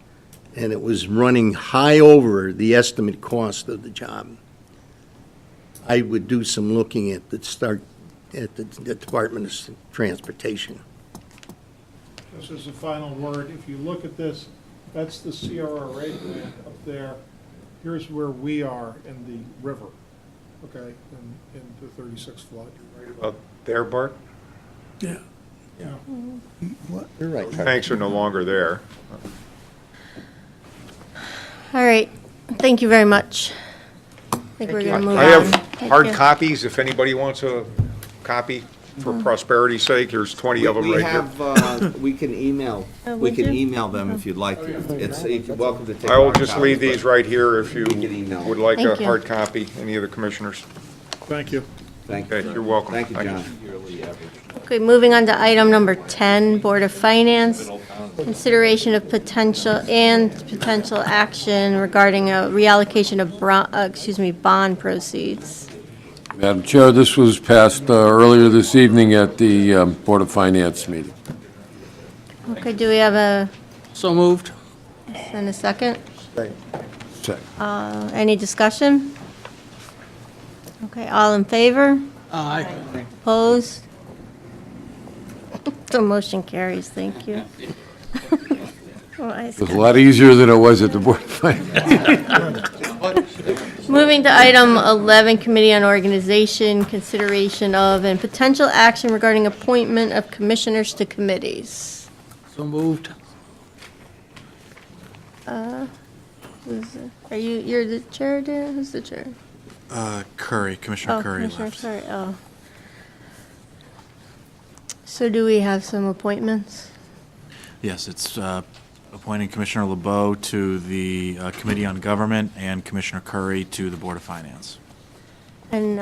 S17: and it was running high over the estimate cost of the job. I would do some looking at the Department of Transportation.
S3: This is the final word. If you look at this, that's the CRRA plant up there. Here's where we are in the river, okay, in the 36 flood.
S12: Right about there, Bart?
S3: Yeah.
S17: You're right.
S12: Tanks are no longer there.
S1: All right, thank you very much. I think we're going to move on.
S12: I have
S1: Thank
S12: hard
S1: you.
S12: copies, if anybody wants a copy for prosperity's sake. There's 20 of them
S5: We
S12: right here.
S5: have, we can email,
S1: Oh,
S5: we
S1: would
S5: can
S1: you?
S5: email them if you'd like. It's, you're welcome to take.
S12: I will
S5: hard
S12: just
S5: copies,
S12: leave these
S5: but
S12: right here if you
S5: we can email.
S12: would like a
S1: Thank you.
S12: hard copy, any of the commissioners.
S3: Thank you.
S5: Thank you.
S12: Okay, you're welcome.
S5: Thank you, John.
S1: Okay, moving on to item number 10, Board of Finance. Consideration of potential action regarding a reallocation of bond proceeds.
S15: Madam Chair, this was passed earlier this evening at the Board of Finance meeting.
S1: Okay, do we have a,
S10: So moved.
S1: and a second?
S15: Second.
S1: Any discussion? Okay, all in favor?
S10: Aye.
S1: Opposed? The motion carries, thank you.
S15: It was a lot easier than it was at the Board of Finance.
S1: Moving to item 11, Committee on Organization, consideration of and potential action regarding appointment of commissioners to committees.
S10: So moved.
S1: You're the chair, Dan? Who's the chair?
S2: Curry, Commissioner Curry
S1: Commissioner
S2: left.
S1: Curry, oh. So do we have some appointments?
S2: Yes, it's appointing Commissioner LeBeau to the Committee on Government and Commissioner Curry to the Board of Finance.
S1: And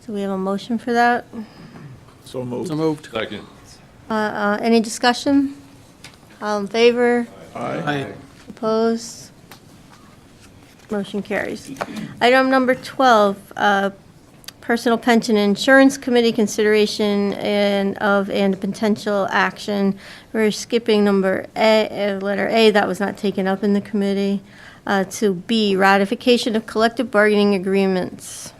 S1: do we have a motion for that?
S14: So moved.
S10: So moved.
S16: Second.
S1: Any discussion? All in favor?
S10: Aye.
S1: Opposed? Motion carries. Item number 12, Personal Pension and Insurance Committee consideration and potential action. We're skipping number A, letter A, that was not taken up in the committee, to B, ratification of collective bargaining agreements.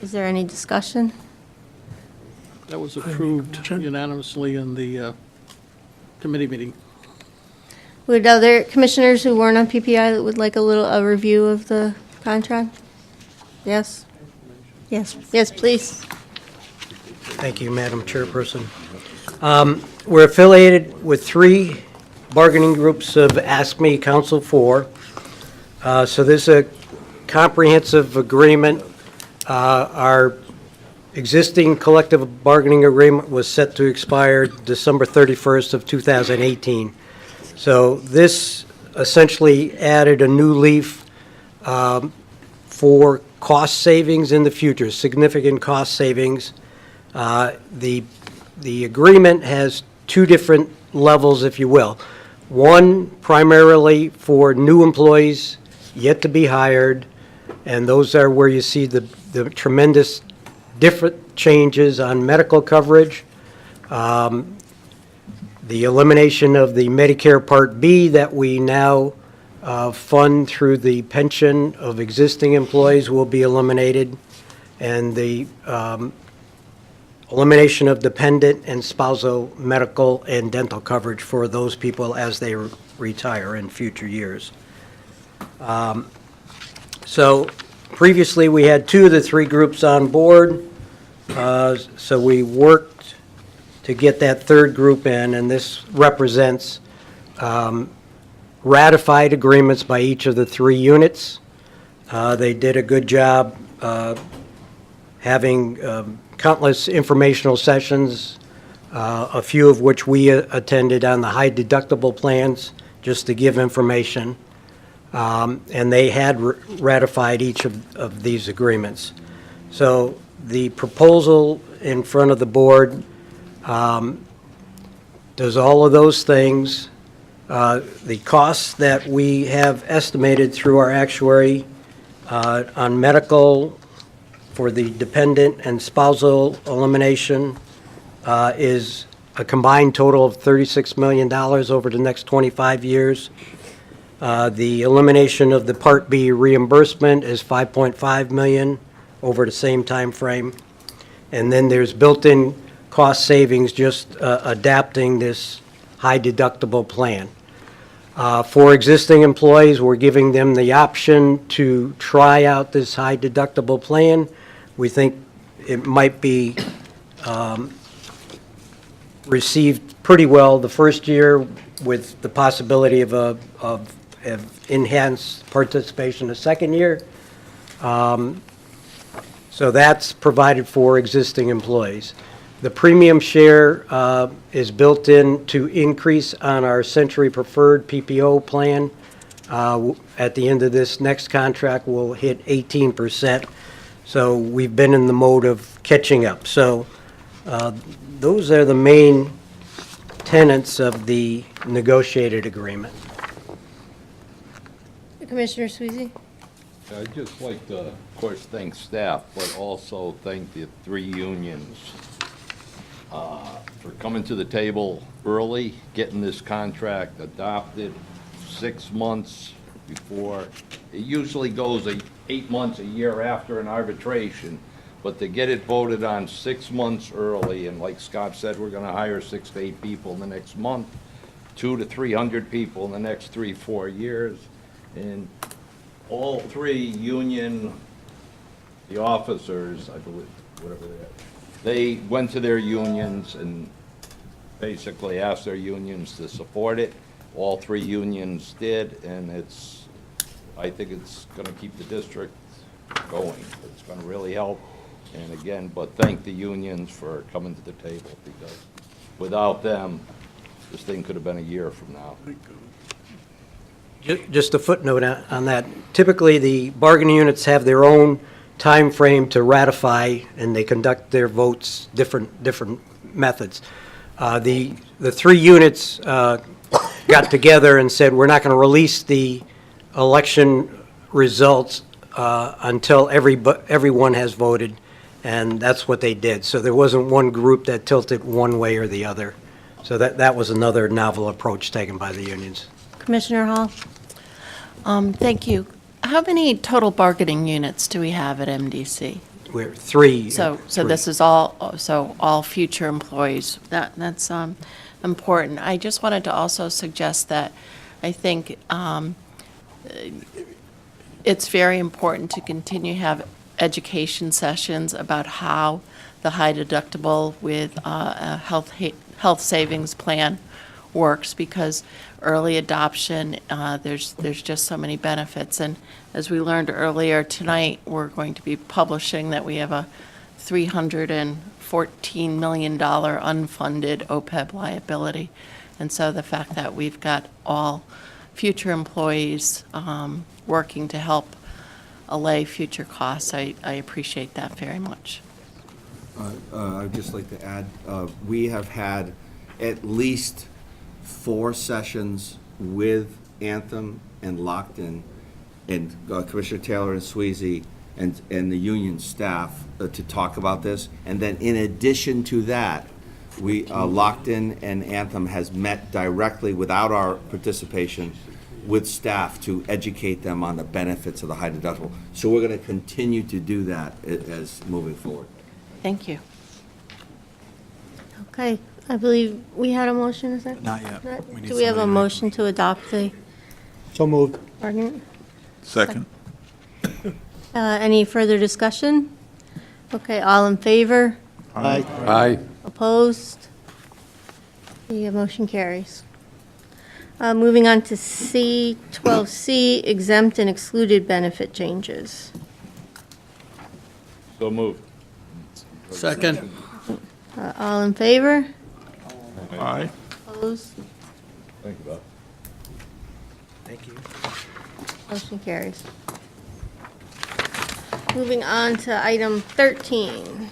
S1: Is there any discussion?
S10: That was approved unanimously in the committee meeting.
S1: Would other commissioners who weren't on PPI that would like a review of the contract? Yes? Yes, yes, please.
S18: Thank you, Madam Chairperson. We're affiliated with 3 bargaining groups of ASME Council 4. So this is a comprehensive agreement. Our existing collective bargaining agreement was set to expire December 31st of 2018. So this essentially added a new leaf for cost savings in the future, significant cost savings. The agreement has 2 different levels, if you will. One primarily for new employees yet to be hired, and those are where you see the tremendous different changes on medical coverage. The elimination of the Medicare Part B that we now fund through the pension of existing employees will be eliminated, and the elimination of dependent and spousal medical and dental coverage for those people as they retire in future years. So previously, we had 2 of the 3 groups on board, so we worked to get that 3rd group in, and this represents ratified agreements by each of the 3 units. They did a good job having countless informational sessions, a few of which we attended on the high deductible plans, just to give information. And they had ratified each of these agreements. So the proposal in front of the board does all of those things. The costs that we have estimated through our actuary on medical for the dependent and spousal elimination is a combined total of $36 million over the next 25 years. The elimination of the Part B reimbursement is $5.5 million over the same time frame. And then there's built-in cost savings just adapting this high deductible plan. For existing employees, we're giving them the option to try out this high deductible plan. We think it might be received pretty well the first year, with the possibility of enhanced participation the second year. So that's provided for existing employees. The premium share is built in to increase on our Century Preferred PPO plan. At the end of this next contract, we'll hit 18%. So we've been in the mode of catching up. So those are the main tenets of the negotiated agreement.
S1: Commissioner Sweezy?
S4: I'd just like to, of course, thank staff, but also thank the 3 unions for coming to the table early, getting this contract adopted 6 months before. It usually goes 8 months, a year after an arbitration, but to get it voted on 6 months early, and like Scott said, we're going to hire 6 to 8 people in the next month, 200 to 300 people in the next 3-4 years, and all 3 union, the officers, I believe, whatever they are, they went to their unions and basically asked their unions to support it. All 3 unions did, and I think it's going to keep the district going. It's going to really help. And again, but thank the unions for coming to the table, because Without them, this thing could have been a year from now.
S18: Just a footnote on that. Typically, the bargaining units have their own time frame to ratify, and they conduct their votes different methods. The three units got together and said, we're not going to release the election results until everyone has voted, and that's what they did. So there wasn't one group that tilted one way or the other. So that was another novel approach taken by the unions.
S1: Commissioner Hall?
S11: Thank you. How many total bargaining units do we have at MDC?
S18: We're three.
S11: So
S18: three.
S11: this is all future employees. That's important. I just wanted to also suggest that I think it's very important to continue to have education sessions about how the high deductible with a health savings plan works, because early adoption, there's just so many benefits. And as we learned earlier tonight, we're going to be publishing that we have a $314 million unfunded OPEB liability. And so the fact that we've got all future employees working to help allay future costs, I appreciate that very much.
S5: I'd just like to add, we have had at least 4 sessions with Anthem and Lockton and Commissioner Taylor and Sweezy and the union staff to talk about this. And then in addition to that, we, Lockton and Anthem has met directly without our participation with staff to educate them on the benefits of the high deductible. So we're going to continue to do that as moving forward.
S11: Thank you.
S1: Okay, I believe we had a motion, is that?
S2: Not yet. We need
S1: Do we have a
S2: somebody to make-
S1: motion to adopt the
S9: So moved.
S1: bargaining?
S14: Second.
S1: Any further discussion? Okay, all in favor?
S9: Aye.
S15: Aye.
S1: Opposed? The motion carries. Moving on to C, 12C, exempt and excluded benefit changes.
S4: So moved.
S10: Second.
S1: All in favor?
S14: Aye.
S1: Opposed?
S4: Thank you, Bob.
S18: Thank you.
S1: Motion carries. Moving on to item 13.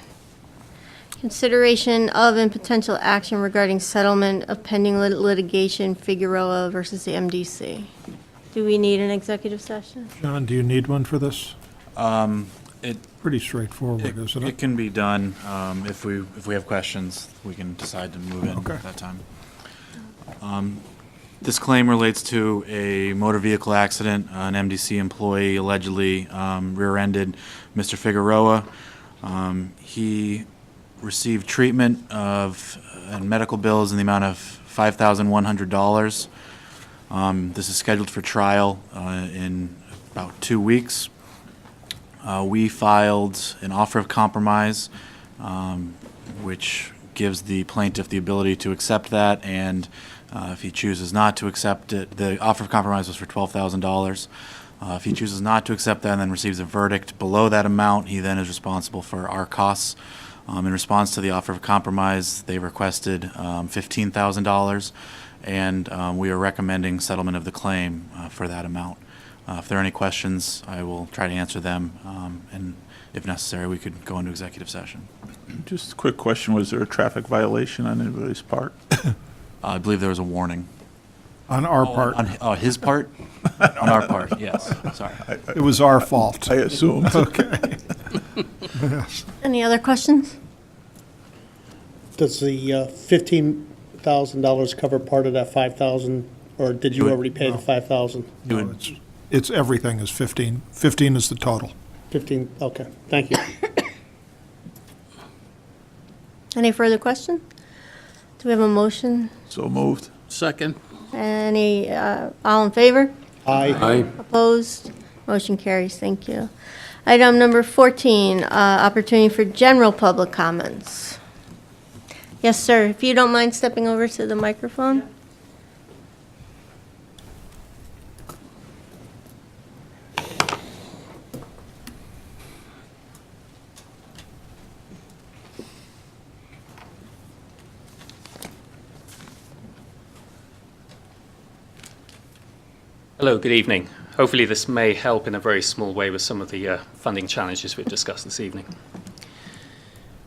S1: Consideration of and potential action regarding settlement of pending litigation, Figueroa versus the MDC. Do we need an executive session?
S3: John, do you need one for this?
S2: It
S3: Pretty straightforward, isn't
S2: It
S3: it?
S2: can be done. If we have questions, we can decide to move in
S3: Okay.
S2: at that time. This claim relates to a motor vehicle accident. An MDC employee allegedly rear-ended Mr. Figueroa. He received treatment and medical bills in the amount of $5,100. This is scheduled for trial in about 2 weeks. We filed an offer of compromise, which gives the plaintiff the ability to accept that, and if he chooses not to accept it, the offer of compromise was for $12,000. If he chooses not to accept that and then receives a verdict below that amount, he then is responsible for our costs. In response to the offer of compromise, they requested $15,000, and we are recommending settlement of the claim for that amount. If there are any questions, I will try to answer them, and if necessary, we could go into executive session.
S14: Just a quick question, was there a traffic violation on anybody's part?
S2: I believe there was a warning.
S3: On our part.
S2: On his part? On our part, yes, sorry.
S3: It was our fault.
S14: I assumed.
S3: Okay. Yes.
S1: Any other questions?
S9: Does the $15,000 cover part of that 5,000, or did you already pay the 5,000?
S3: No, it's everything is 15. 15 is the total.
S9: 15, okay, thank you.
S1: Any further questions? Do we have a motion?
S14: So moved.
S10: Second.
S1: Any, all in favor?
S9: Aye.
S15: Aye.
S1: Opposed? Motion carries. Thank you. Item number 14, opportunity for general public comments. Yes, sir. If you don't mind stepping over to the microphone.
S19: Hello, good evening. Hopefully this may help in a very small way with some of the funding challenges we've discussed this evening.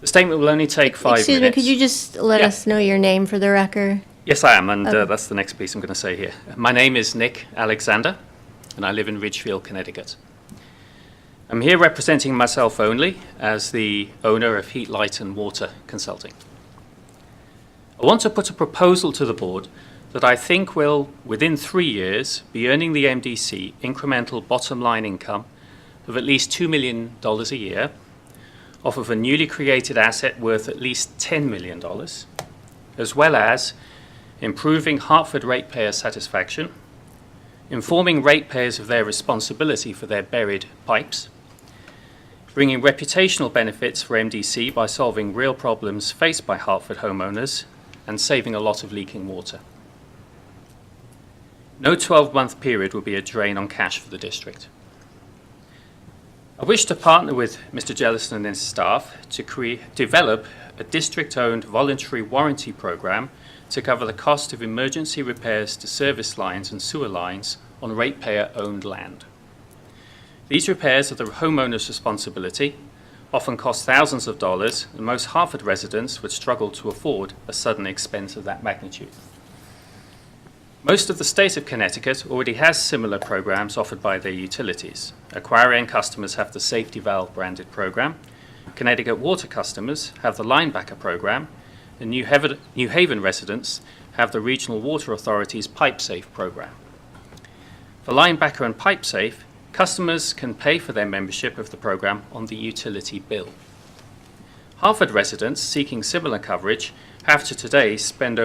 S19: The statement will only take 5 minutes.
S1: Excuse me, could you just let us know your name for the record?
S19: Yes, I am, and
S1: Okay.
S19: that's the next piece I'm going to say here. My name is Nick Alexander, and I live in Ridgefield, Connecticut. I'm here representing myself only as the owner of Heat, Light and Water Consulting. I want to put a proposal to the board that I think will, within 3 years, be earning the MDC incremental bottom line income of at least $2 million a year off of a newly created asset worth at least $10 million, as well as improving Hartford ratepayer satisfaction, informing ratepayers of their responsibility for their buried pipes, bringing reputational benefits for MDC by solving real problems faced by Hartford homeowners, and saving a lot of leaking water. No 12-month period will be a drain on cash for the district. I wish to partner with Mr. Jellison and his staff to develop a district-owned voluntary warranty program to cover the cost of emergency repairs to service lines and sewer lines on ratepayer-owned land. These repairs are the homeowner's responsibility, often cost thousands of dollars, and most Hartford residents would struggle to afford a sudden expense of that magnitude. Most of the state of Connecticut already has similar programs offered by their utilities. Aquarian customers have the Safety Valve branded program, Connecticut Water customers have the Linebacker program, and New Haven residents have the Regional Water Authority's PipeSafe program. For Linebacker and PipeSafe, customers can pay for their membership of the program on the utility bill. Hartford residents seeking similar coverage have to today spend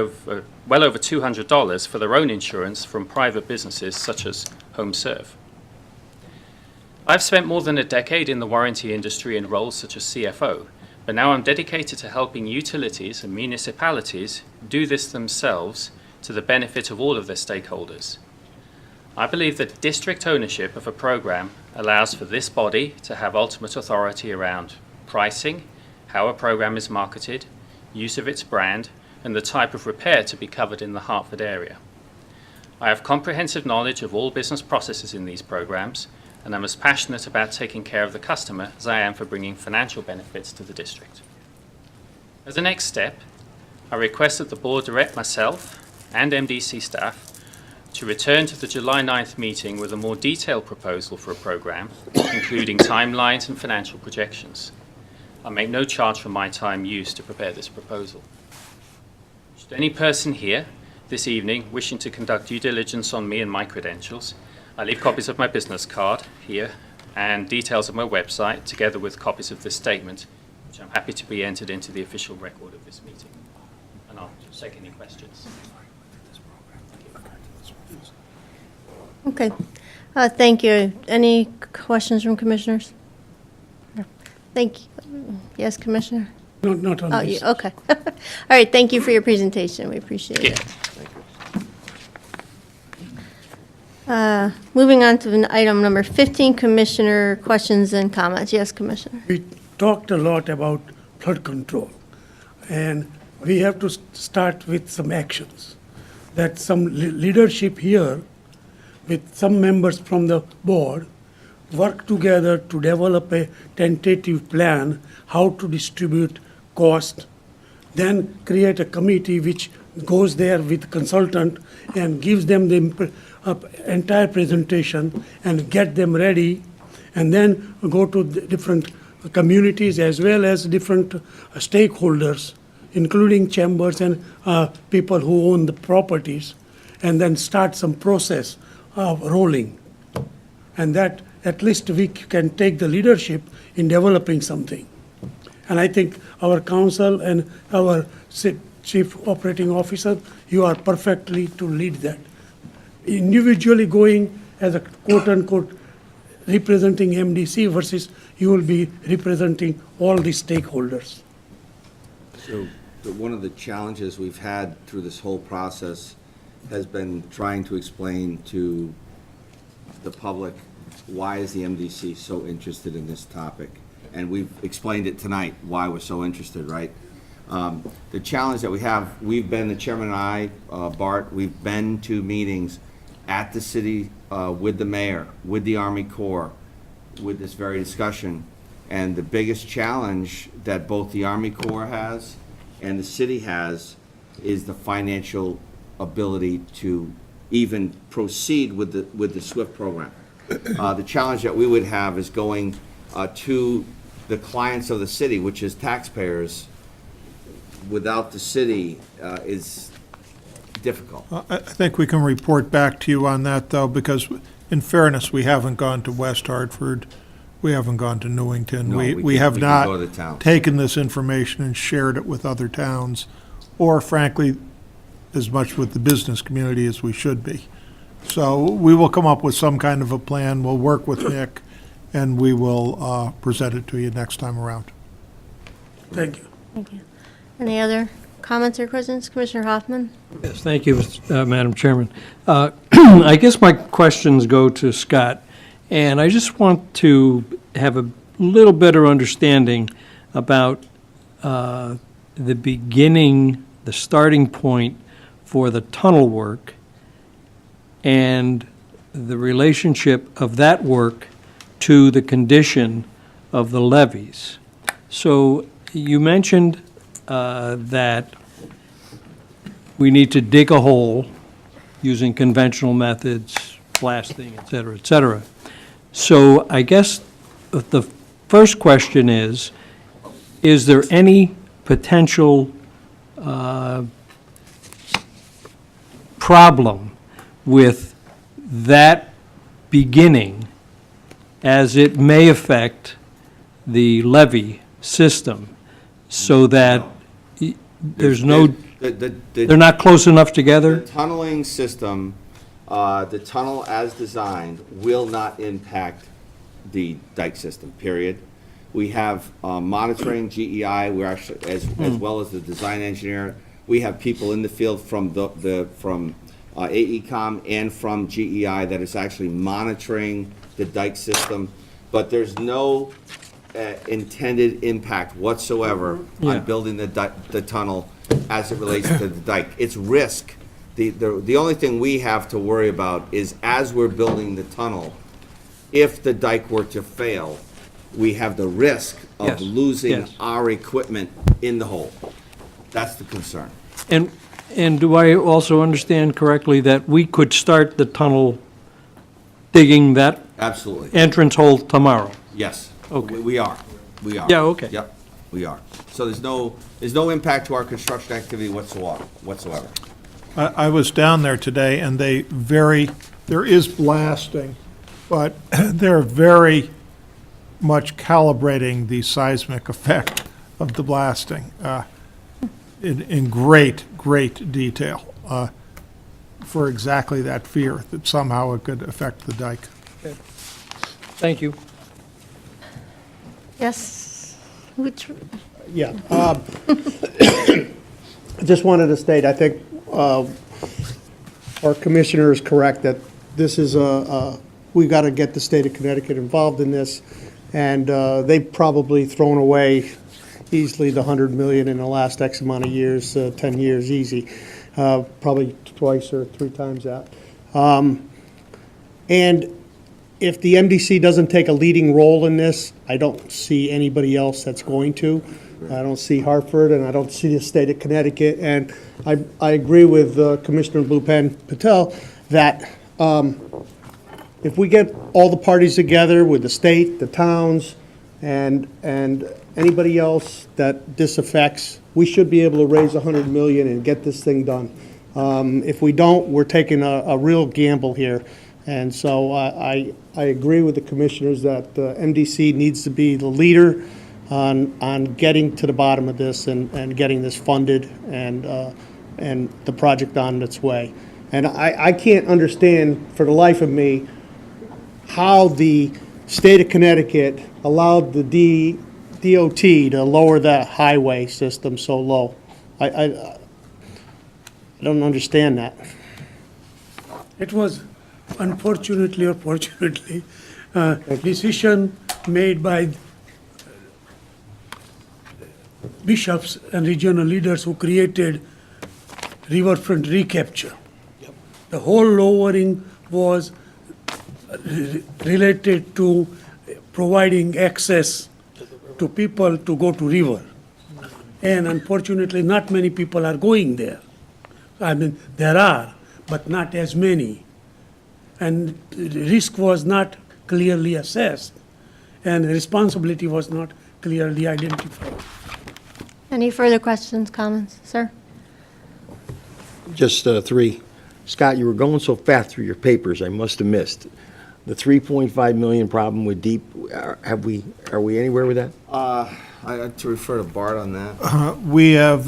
S19: well over $200 for their own insurance from private businesses such as HomeServe. I've spent more than a decade in the warranty industry in roles such as CFO, but now I'm dedicated to helping utilities and municipalities do this themselves to the benefit of all of their stakeholders. I believe that district ownership of a program allows for this body to have ultimate authority around pricing, how a program is marketed, use of its brand, and the type of repair to be covered in the Hartford area. I have comprehensive knowledge of all business processes in these programs, and I'm as passionate about taking care of the customer as I am for bringing financial benefits to the district. As a next step, I request that the board direct myself and MDC staff to return to the July 9th meeting with a more detailed proposal for a program, including timelines and financial projections. I make no charge for my time used to prepare this proposal. Should any person here this evening wishing to conduct due diligence on me and my credentials, I leave copies of my business card here and details of my website, together with copies of this statement, which I'm happy to be entered into the official record of this meeting. And I'll take any questions.
S1: Okay, thank you. Any questions from commissioners? Thank you. Yes, Commissioner?
S7: Not on this.
S1: Okay. All right, thank you for your presentation. We appreciate it. Moving on to item number 15, Commissioner questions and comments. Yes, Commissioner?
S7: We talked a lot about flood control, and we have to start with some actions. That some leadership here, with some members from the board, work together to develop a tentative plan how to distribute cost, then create a committee which goes there with consultant and gives them the entire presentation and get them ready, and then go to the different communities as well as different stakeholders, including chambers and people who own the properties, and then start some process of rolling. And that at least we can take the leadership in developing something. And I think our council and our chief operating officer, you are perfectly to lead that. Individually going as a quote-unquote representing MDC versus you will be representing all the stakeholders.
S5: So one of the challenges we've had through this whole process has been trying to explain to the public why is the MDC so interested in this topic. And we've explained it tonight, why we're so interested, right? The challenge that we have, we've been, the chairman and I, Bart, we've been to meetings at the city, with the mayor, with the Army Corps, with this very discussion. And the biggest challenge that both the Army Corps has and the city has is the financial ability to even proceed with the SWIFT program. The challenge that we would have is going to the clients of the city, which is taxpayers, without the city is difficult.
S3: I think we can report back to you on that, though, because in fairness, we haven't gone to West Hartford, we haven't gone to Newington.
S5: No,
S3: We have
S5: we can
S3: not
S5: go to towns.
S3: taken this information and shared it with other towns, or frankly, as much with the business community as we should be. So we will come up with some kind of a plan, we'll work with Nick, and we will present it to you next time around.
S7: Thank you.
S1: Thank you. Any other comments or questions? Commissioner Hoffman?
S20: Yes, thank you, Madam Chairman. I guess my questions go to Scott, and I just want to have a little better understanding about the beginning, the starting point for the tunnel work and the relationship of that work to the condition of the levees. So you mentioned that we need to dig a hole using conventional methods, blasting, et cetera, et cetera. So I guess the first question is there any potential problem with that beginning as it may affect the levee system so that there's no, they're not close enough together?
S5: The tunneling system, the tunnel as designed will not impact the dike system, period. We have monitoring GEI, we're actually, as well as the design engineer, we have people in the field from from AECOM and from GEI that is actually monitoring the dike system, but there's no intended impact whatsoever on building the tunnel as it relates to the dike. It's risk. The only thing we have to worry about is as we're building the tunnel, if the dike were to fail, we have the risk of losing our equipment in the hole. That's the concern.
S20: And do I also understand correctly that we could start the tunnel digging that
S5: Absolutely.
S20: entrance hole tomorrow?
S5: Yes.
S20: Okay.
S5: We are.
S20: Yeah, okay.
S5: Yep, we are. So there's no impact to our construction activity whatsoever.
S3: I was down there today, and there is blasting, but they're very much calibrating the seismic effect of the blasting in great detail for exactly that fear that somehow it could affect the dike.
S20: Thank you.
S1: Yes. Which,
S9: Yeah. I just wanted to state, I think our commissioner is correct that this is we've got to get the state of Connecticut involved in this, and they've probably thrown away easily the $100 million in the last X amount of years, 10 years easy, probably twice or three times that. And if the MDC doesn't take a leading role in this, I don't see anybody else that's going to. I don't see Hartford, and I don't see the state of Connecticut. And I agree with Commissioner Blue Pen Patel that if we get all the parties together with the state, the towns, and anybody else that this affects, we should be able to raise $100 million and get this thing done. If we don't, we're taking a real gamble here. And so I agree with the commissioners that MDC needs to be the leader on getting to the bottom of this and getting this funded and the project on its way. And I can't understand for the life of me how the state of Connecticut allowed the DOT to lower that highway system so low. I don't understand that.
S7: It was unfortunately or fortunately decision made by bishops and regional leaders who created riverfront recapture. The whole lowering was related to providing access to people to go to river. And unfortunately, not many people are going there. I mean, there are, but not as many. And the risk was not clearly assessed, and responsibility was not clearly identified.
S1: Any further questions, comments? Sir?
S21: Just three. Scott, you were going so fast through your papers, I must have missed. The 3.5 million problem with deep, are we anywhere with that?
S5: I had to refer to Bart on that.
S3: We have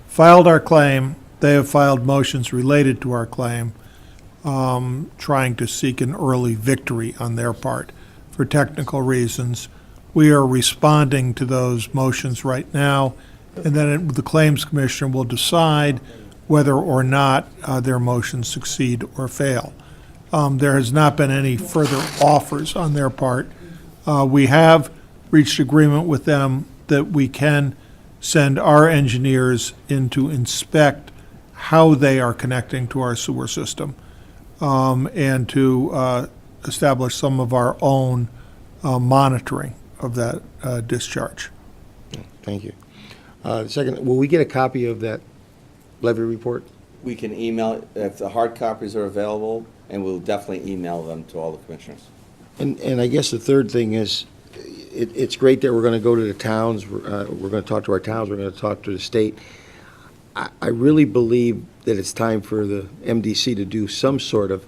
S3: filed our claim. They have filed motions related to our claim, trying to seek an early victory on their part for technical reasons. We are responding to those motions right now, and then the Claims Commission will decide whether or not their motions succeed or fail. There has not been any further offers on their part. We have reached agreement with them that we can send our engineers in to inspect how they are connecting to our sewer system, and to establish some of our own monitoring of that discharge.
S21: Thank you. Second, will we get a copy of that levy report?
S5: We can email it if the hard copies are available, and we'll definitely email them to all the commissioners.
S21: And I guess the third thing is, it's great that we're going to go to the towns, we're going to talk to our towns, we're going to talk to the state. I really believe that it's time for the MDC to do some sort of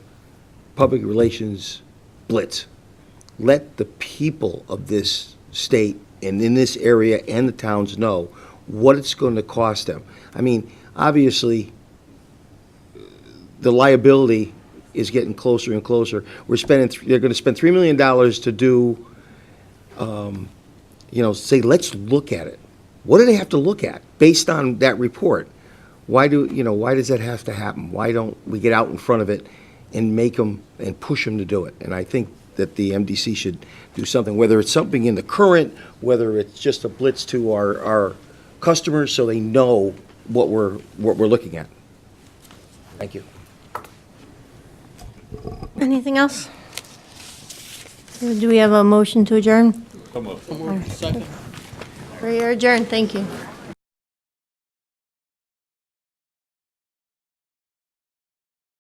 S21: public relations blitz. Let the people of this state and in this area and the towns know what it's going to cost them. I mean, obviously, the liability is getting closer and closer. They're going to spend $3 million to do, say, let's look at it. What do they have to look at based on that report? Why does that have to happen? Why don't we get out in front of it and make them and push them to do it? And I think that the MDC should do something, whether it's something in the current, whether it's just a blitz to our customers so they know what we're looking at. Thank you.
S1: Anything else? Do we have a motion to adjourn?
S6: Come on.
S1: We are adjourned. Thank you.